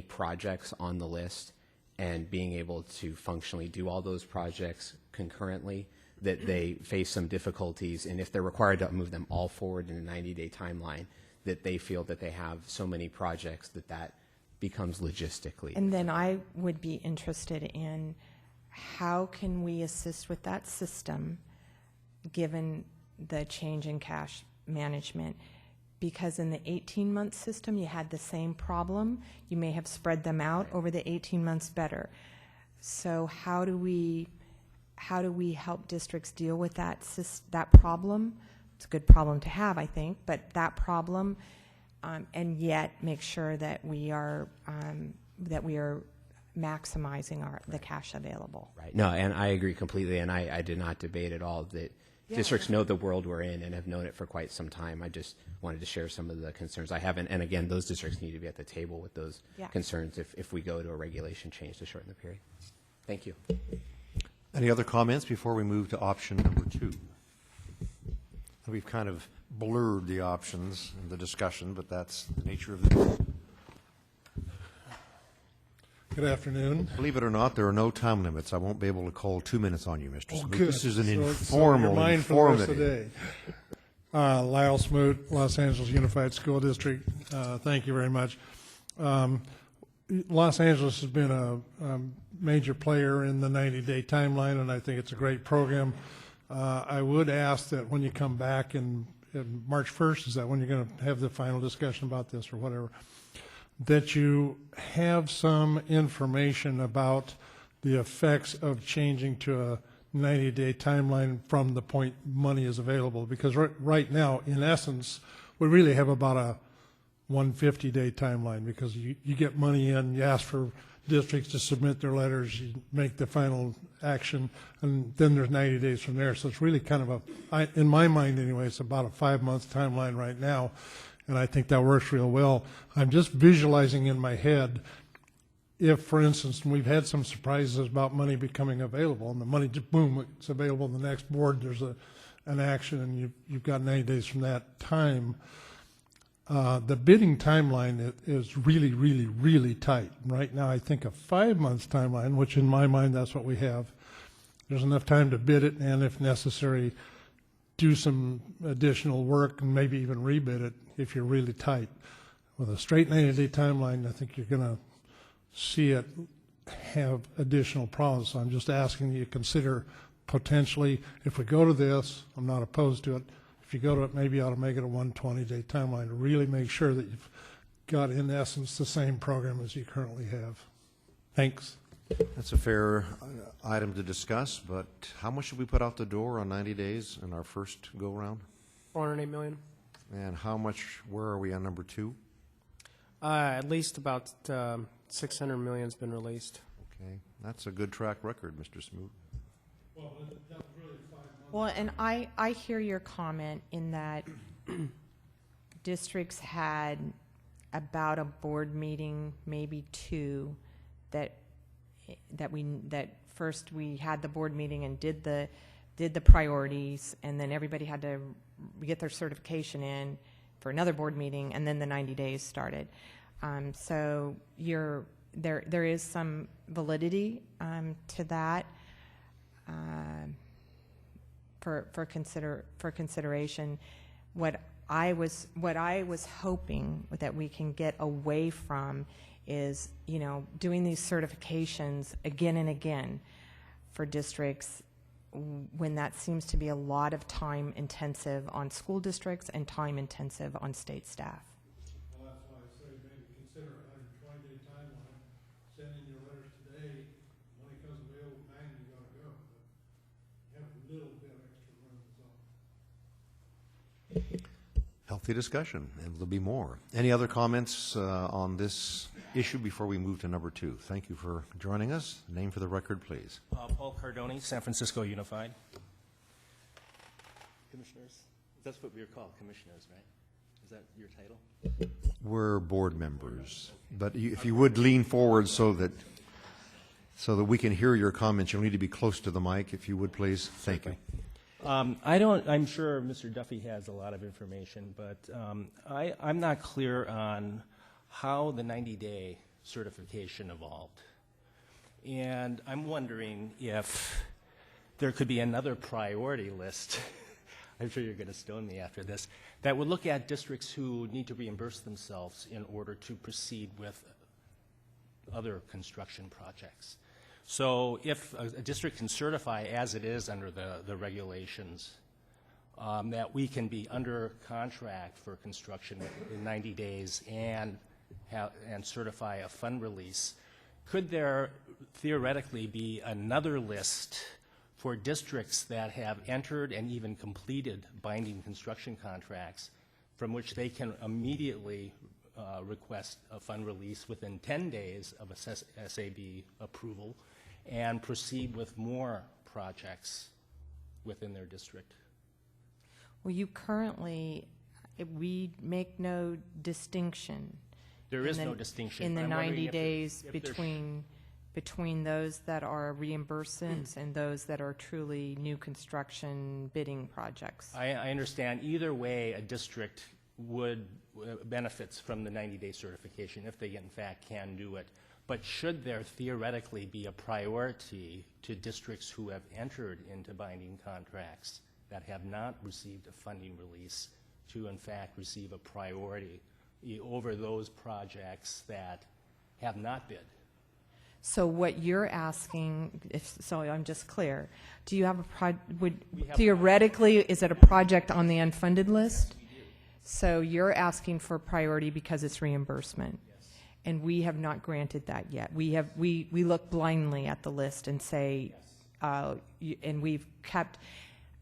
projects on the list and being able to functionally do all those projects concurrently, that they face some difficulties, and if they're required to move them all forward in a 90-day timeline, that they feel that they have so many projects that becomes logistically. And then I would be interested in how can we assist with that system given the change in cash management? Because in the 18-month system, you had the same problem. You may have spread them out over the 18 months better. So how do we help districts deal with that problem? It's a good problem to have, I think, but that problem, and yet make sure that we are maximizing the cash available. Right. No, and I agree completely, and I did not debate at all that districts know the world we're in and have known it for quite some time. I just wanted to share some of the concerns I have, and again, those districts need to be at the table with those concerns if we go to a regulation change to shorten the period. Thank you. Any other comments before we move to option number 2? We've kind of blurred the options in the discussion, but that's the nature of the. Good afternoon. Believe it or not, there are no time limits. I won't be able to call 2 minutes on you, Mr. Smoot. Good. This is an So informal, you're mine for the rest of the informative. day. Lyle Smoot, Los Angeles Unified School District. Thank you very much. Los Angeles has been a major player in the 90-day timeline, and I think it's a great program. I would ask that when you come back in March 1st, is that when you're going to have the final discussion about this or whatever, that you have some information about the effects of changing to a 90-day timeline from the point money is available. Because right now, in essence, we really have about a 150-day timeline, because you get money in, you ask for districts to submit their letters, you make the final action, and then there's 90 days from there. So it's really kind of in my mind anyway, it's about a 5-month timeline right now, and I think that works real well. I'm just visualizing in my head if, for instance, we've had some surprises about money becoming available, and the money just, boom, it's available in the next board, there's an action, and you've got 90 days from that time. The bidding timeline is really, really, really tight. Right now, I think a 5 months timeline, which in my mind, that's what we have. There's enough time to bid it, and if necessary, do some additional work and maybe even rebid it if you're really tight. With a straight 90-day timeline, I think you're going to see it have additional problems. So I'm just asking you to consider potentially, if we go to this, I'm not opposed to it. If you go to it, maybe you ought to make it a 120-day timeline to really make sure that you've got, in essence, the same program as you currently have. Thanks. That's a fair item to discuss, but how much should we put out the door on 90 days in our first go-round? $408 million. And how much, where are we on number 2? At least about $600 million has been released. Okay, that's a good track record, Mr. Smoot. Well, and I hear your comment in that districts had about a board meeting, maybe 2, that first we had the board meeting and did the priorities, and then everybody had to get their certification in for another board meeting, and then the 90 days started. So there is some validity to that for consideration. What I was hoping that we can get away from is, you know, doing these certifications again and again for districts when that seems to be a lot of time intensive on school districts and time intensive on state staff. Well, that's why I say maybe consider a 120-day timeline, send in your letters today, money comes available, bang, you gotta go. But have a little bit extra room is all. Healthy discussion, and there'll be more. Any other comments on this issue before we move to number 2? Thank you for joining us. Name for the record, please. Paul Cardoni, San Francisco Unified. Commissioners, that's what we're called, commissioners, right? Is that your title? We're board members, but if you would lean forward so that we can hear your comments, you'll need to be close to the mic, if you would, please. Thank you. I'm sure Mr. Duffy has a lot of information, but I'm not clear on how the 90-day certification evolved. And I'm wondering if there could be another priority list, I'm sure you're going to stone me after this, that would look at districts who need to reimburse themselves in order to proceed with other construction projects. So if a district can certify, as it is under the regulations, that we can be under contract for construction in 90 days and certify a fund release, could there theoretically be another list for districts that have entered and even completed binding construction contracts from which they can immediately request a fund release within 10 days of a SAB approval and proceed with more projects within their district? Well, you currently, we make no distinction. There is no distinction. In the I'm wondering 90 if days if there's- between those that are reimbursements and those that are truly new construction bidding projects. I understand either way a district would benefits from the 90-day certification if they in fact can do it. But should there theoretically be a priority to districts who have entered into binding contracts that have not received a funding release to in fact receive a priority over those projects that have not bid? So what you're asking, so I'm just clear, do you have have theoretically, is it a project on the unfunded list? We do. So you're asking for priority because it's reimbursement? Yes. And we have not granted that yet. We look blindly at the list and say, and we've kept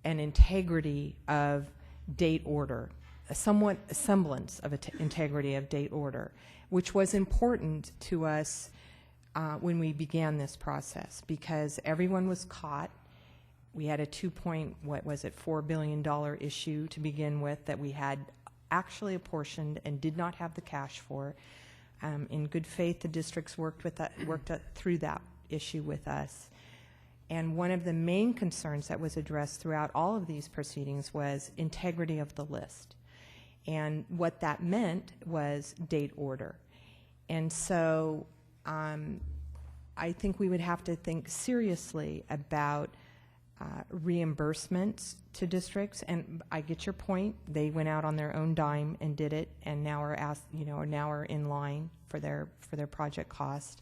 an integrity of date order, a semblance of integrity of date order, which was important to us when we began this process, because everyone was caught. We had a $4 billion issue to begin with that we had actually apportioned and did not have the cash for. In good faith, the districts worked through that issue with us. And one of the main concerns that was addressed throughout all of these proceedings was integrity of the list. And what that meant was date order. And so I think we would have to think seriously about reimbursements to districts. And I get your point. They went out on their own dime and did it, and now are in line for their project cost.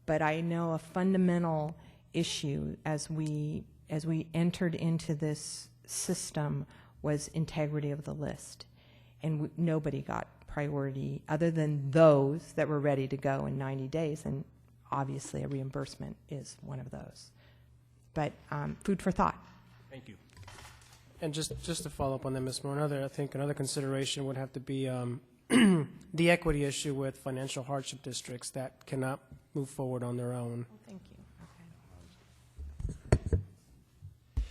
But I know a fundamental issue as we entered into this system was integrity of the list, and nobody got priority other than those that were ready to go in 90 days, and obviously a reimbursement is one of those. But food for thought. Thank you. And just to follow up on that, Ms. Moore, I think another consideration would have to be the equity issue with financial hardship districts that cannot move forward on their own. Oh, thank you. Okay.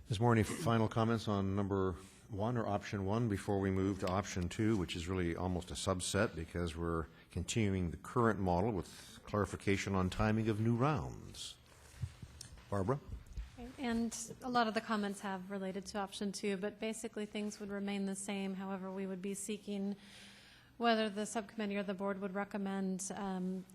Ms. Moore, any final comments on number 1 or option 1 before we move to option 2, which is really almost a subset because we're continuing the current model with clarification on timing of new rounds? Barbara? And a lot of the comments have related to option 2, but basically things would remain the same. However, we would be seeking whether the subcommittee or the board would recommend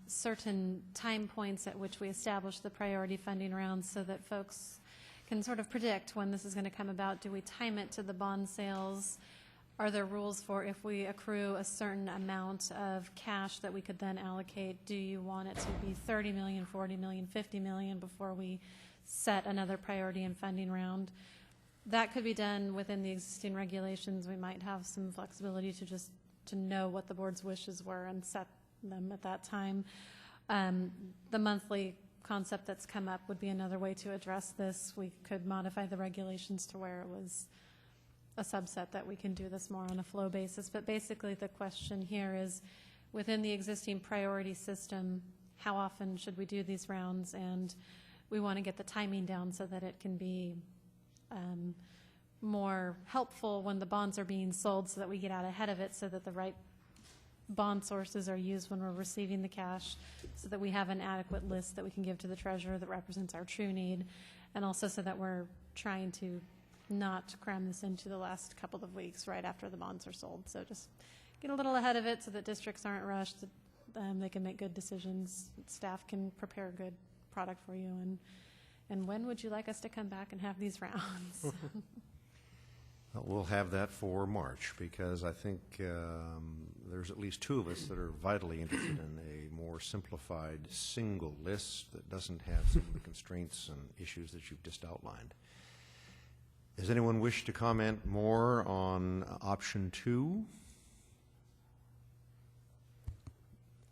certain time points at which we establish the priority funding rounds so that folks can sort of predict when this is going to come about. Do we time it to the bond sales? Are there rules for if we accrue a certain amount of cash that we could then allocate? Do you want it to be 30 million, 40 million, 50 million before we set another priority and funding round? That could be done within the existing regulations. We might have some flexibility to know what the board's wishes were and set them at that time. The monthly concept that's come up would be another way to address this. We could modify the regulations to where it was a subset that we can do this more on a flow basis. But basically the question here is, within the existing priority system, how often should we do these rounds? And we want to get the timing down so that it can be more helpful when the bonds are being sold, so that we get out ahead of it, so that the right bond sources are used when we're receiving the cash, so that we have an adequate list that we can give to the treasurer that represents our true need, and also so that we're trying to not cram this into the last couple of weeks right after the bonds are sold. So just get a little ahead of it so that districts aren't rushed, they can make good decisions, staff can prepare a good product for you. And when would you like us to come back and have these rounds? We'll have that for March, because I think there's at least two of us that are vitally interested in a more simplified single list that doesn't have some of the constraints and issues that you've just outlined. Does anyone wish to comment more on option 2?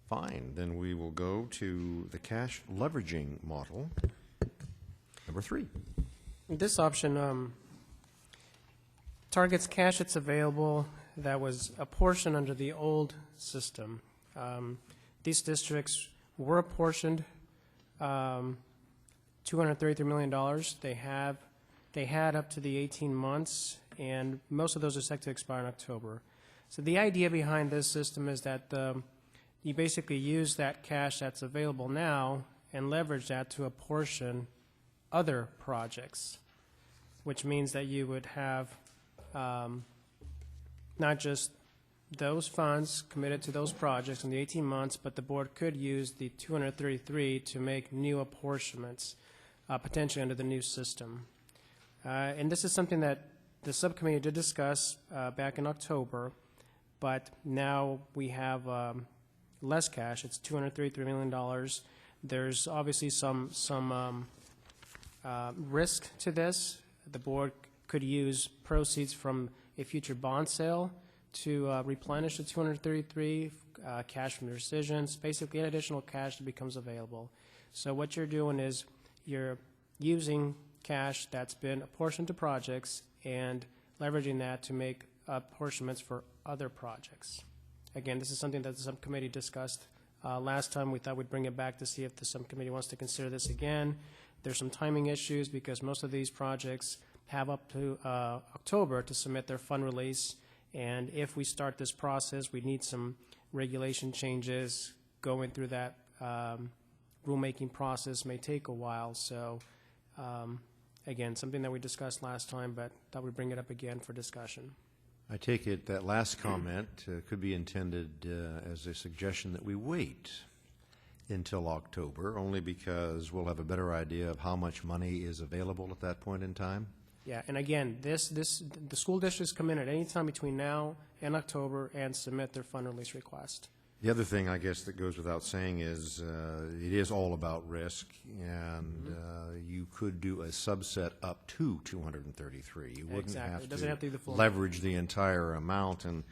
Fine, then we will go to the cash leveraging model, number 3. This option targets cash that's available that was apportioned under the old system. These districts were apportioned $233 million. They had up to the 18 months, and most of those are set to expire in October. So the idea behind this system is that you basically use that cash that's available now and leverage that to apportion other projects, which means that you would have not just those funds committed to those projects in the 18 months, but the board could use the 233 to make new apportionments, potentially under the new system. And this is something that the subcommittee did discuss back in October, but now we have less cash. It's $233 million. There's obviously some risk to this. The board could use proceeds from a future bond sale to replenish the 233, cash from the rescissions, basically additional cash that becomes available. So what you're doing is you're using cash that's been apportioned to projects and leveraging that to make apportionments for other projects. Again, this is something that the subcommittee discussed last time. We thought we'd bring it back to see if the subcommittee wants to consider this again. There's some timing issues because most of these projects have up to October to submit their fund release, and if we start this process, we need some regulation changes. Going through that rulemaking process may take a while. So again, something that we discussed last time, but thought we'd bring it up again for discussion. I take it that last comment could be intended as a suggestion that we wait until October, only because we'll have a better idea of how much money is available at that point in time. Yeah, and again, the school districts come in at any time between now and October and submit their fund release request. The other thing, I guess, that goes without saying is it is all about risk, and you could do a subset up to 233. You wouldn't Exactly. It doesn't have to be the full leverage the entire amount, and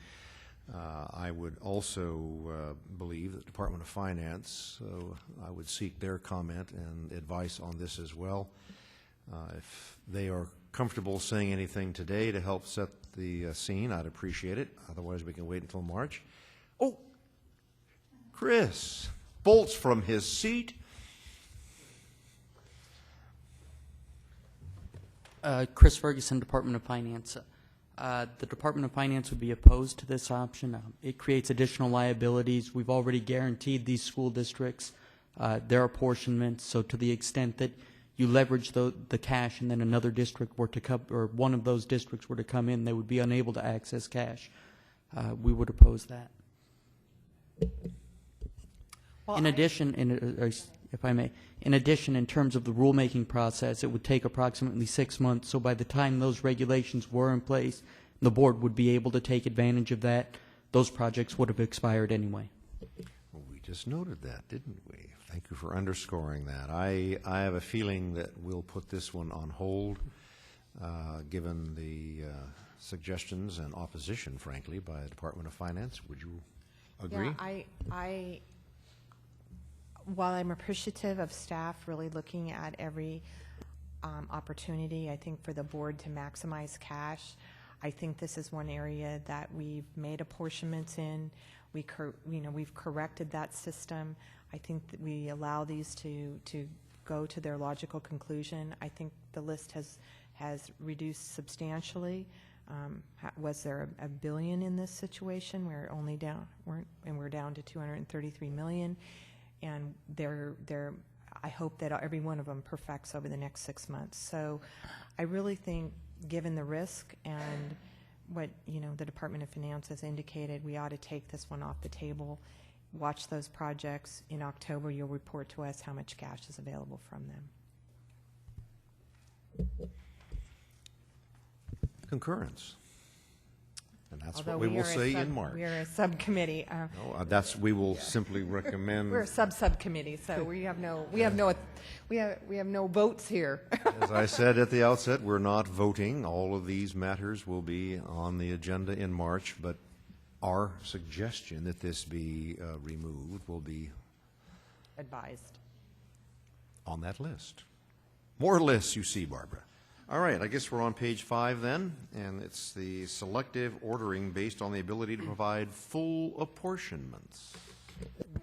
I would also believe that the Department of Finance, so I would seek their comment and advice on this as well. If they are comfortable saying anything today to help set the scene, I'd appreciate it. Otherwise, we can wait until March. Oh, Chris bolts from his seat. Chris Ferguson, Department of Finance. The Department of Finance would be opposed to this option. It creates additional liabilities. We've already guaranteed these school districts their apportionment, so to the extent that you leverage the cash and then another district were to come, or one of those districts were to come in, they would be unable to access cash. We would oppose that. Well, In addition, if I may, in addition, in terms of the rulemaking process, it would take approximately 6 months. So by the time those regulations were in place, the board would be able to take advantage of that. Those projects would have expired anyway. Well, we just noted that, didn't we? Thank you for underscoring that. I have a feeling that we'll put this one on hold, given the suggestions and opposition, frankly, by the Department of Finance. Would you agree? Yeah, while I'm appreciative of staff really looking at every opportunity, I think for the board to maximize cash, I think this is one area that we've made apportionments in. We've corrected that system. I think that we allow these to go to their logical conclusion. I think the list has reduced substantially. Was there a billion in this situation? We're only down, we're down to 233 million. And I hope that every one of them perfects over the next 6 months. So I really think, given the risk and what the Department of Finance has indicated, we ought to take this one off the table, watch those projects. In October, you'll report to us how much cash is available from them. Concurrence. And that's Although what we will say in March. We are a subcommittee. No, we will simply recommend. We're a subcommittee, so we have no votes here. As I said at the outset, we're not voting. All of these matters will be on the agenda in March, but our suggestion that this be removed will be Advised. on that list. More lists, you see, Barbara. All right, I guess we're on page 5 then, and it's the selective ordering based on the ability to provide full apportionments.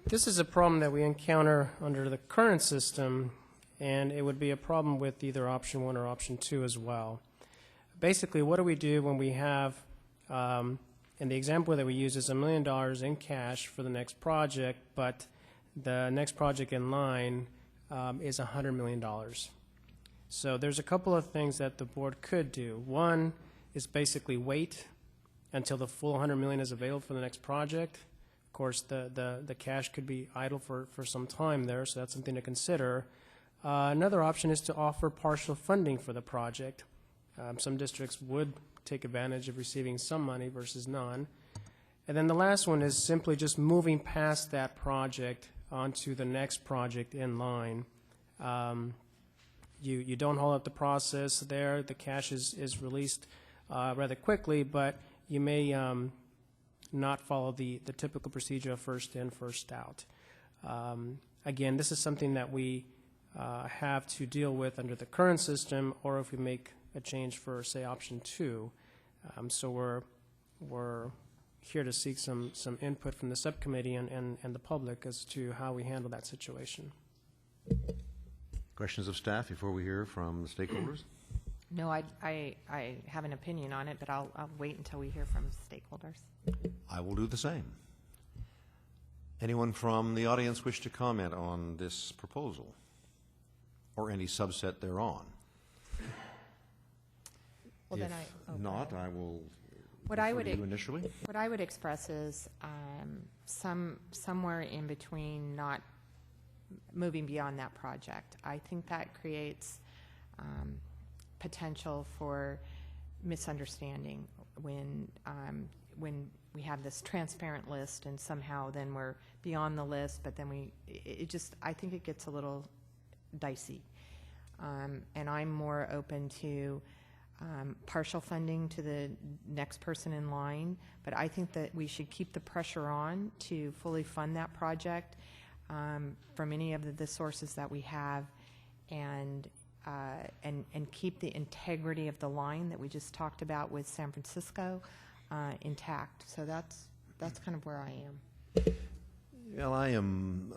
This is a problem that we encounter under the current system, and it would be a problem with either option 1 or option 2 as well. Basically, what do we do when we have, in the example that we use is $1 million in cash for the next project, but the next project in line is $100 million. So there's a couple of things that the board could do. One is basically wait until the full $100 million is available for the next project. Of course, the cash could be idle for some time there, so that's something to consider. Another option is to offer partial funding for the project. Some districts would take advantage of receiving some money versus none. And then the last one is simply just moving past that project onto the next project in line. You don't hold up the process there. The cash is released rather quickly, but you may not follow the typical procedure of first in, first out. Again, this is something that we have to deal with under the current system, or if we make a change for, say, option 2. So we're here to seek some input from the subcommittee and the public as to how we handle that situation. Questions of staff before we hear from the stakeholders? No, I have an opinion on it, but I'll wait until we hear from stakeholders. I will do the same. Anyone from the audience wish to comment on this proposal or any subset thereon? Well, then If not, I will What I refer would to you initially. What I would express is somewhere in between, not moving beyond that project. I think that creates potential for misunderstanding when we have this transparent list and somehow then we're beyond the list, but then I think it gets a little dicey. And I'm more open to partial funding to the next person in line, but I think that we should keep the pressure on to fully fund that project from any of the sources that we have, and keep the integrity of the line that we just talked about with San Francisco intact. So that's kind of where I am. Well, I am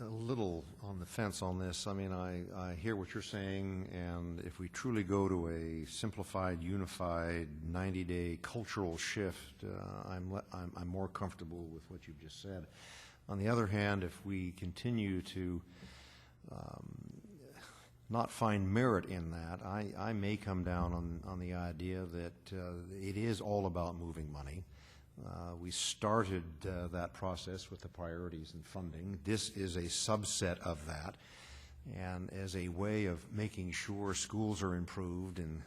a little on the fence on this. I mean, I hear what you're saying, and if we truly go to a simplified, unified 90-day cultural shift, I'm more comfortable with what you've just said. On the other hand, if we continue to not find merit in that, I may come down on the idea that it is all about moving money. We started that process with the priorities and funding. This is a subset of that, and as a way of making sure schools are improved and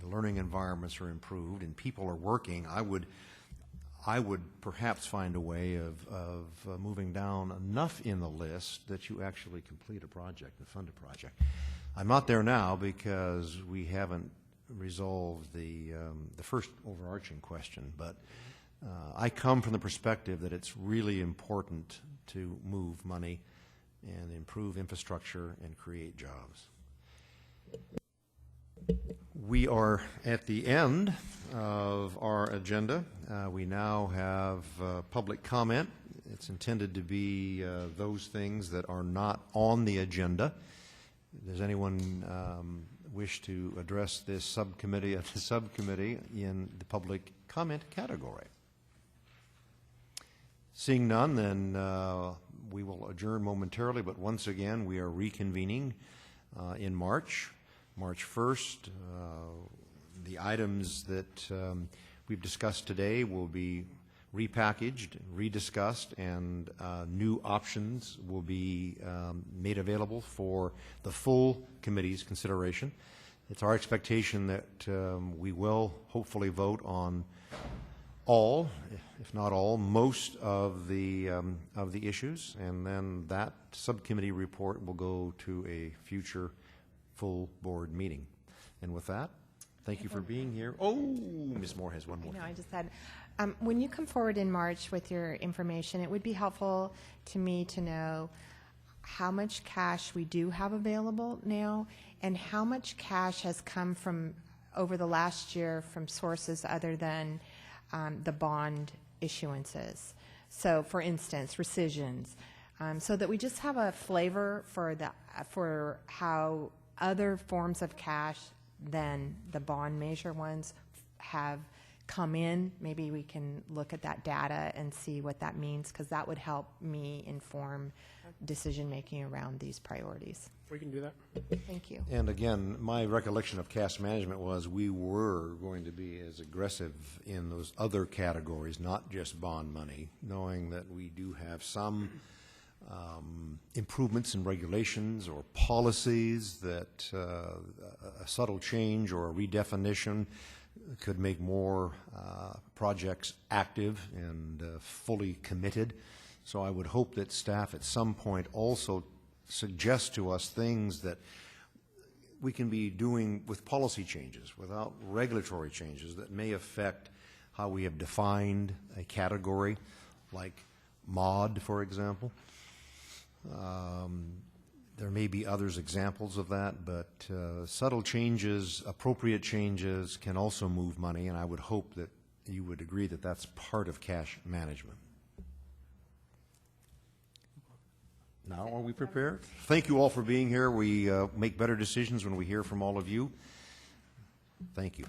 learning environments are improved and people are working, I would perhaps find a way of moving down enough in the list that you actually complete a project and fund a project. I'm not there now because we haven't resolved the first overarching question, but I come from the perspective that it's really important to move money and improve infrastructure and create jobs. We are at the end of our agenda. We now have public comment. It's intended to be those things that are not on the agenda. Does anyone wish to address this subcommittee in the public comment category? Seeing none, then we will adjourn momentarily, but once again, we are reconvening in March 1st. The items that we've discussed today will be repackaged, rediscussed, and new options will be made available for the full committee's consideration. It's our expectation that we will hopefully vote on all, if not all, most of the issues, and then that subcommittee report will go to a future full board meeting. And with that, thank you for being here. Oh, Ms. Moore has one more. No, I just had, when you come forward in March with your information, it would be helpful to me to know how much cash we do have available now and how much cash has come from over the last year from sources other than the bond issuances. So, for instance, rescissions, so that we just have a flavor for how other forms of cash than the bond measure ones have come in. Maybe we can look at that data and see what that means, because that would help me inform decision-making around these priorities. We can do that. Thank you. And again, my recollection of cash management was we were going to be as aggressive in those other categories, not just bond money, knowing that we do have some improvements in regulations or policies that a subtle change or a redefinition could make more projects active and fully committed. So I would hope that staff at some point also suggest to us things that we can be doing with policy changes, without regulatory changes that may affect how we have defined a category, like mod, for example. There may be others examples of that, but subtle changes, appropriate changes can also move money, and I would hope that you would agree that that's part of cash management. Now are we prepared? Thank you all for being here. We make better decisions when we hear from all of you. Thank you.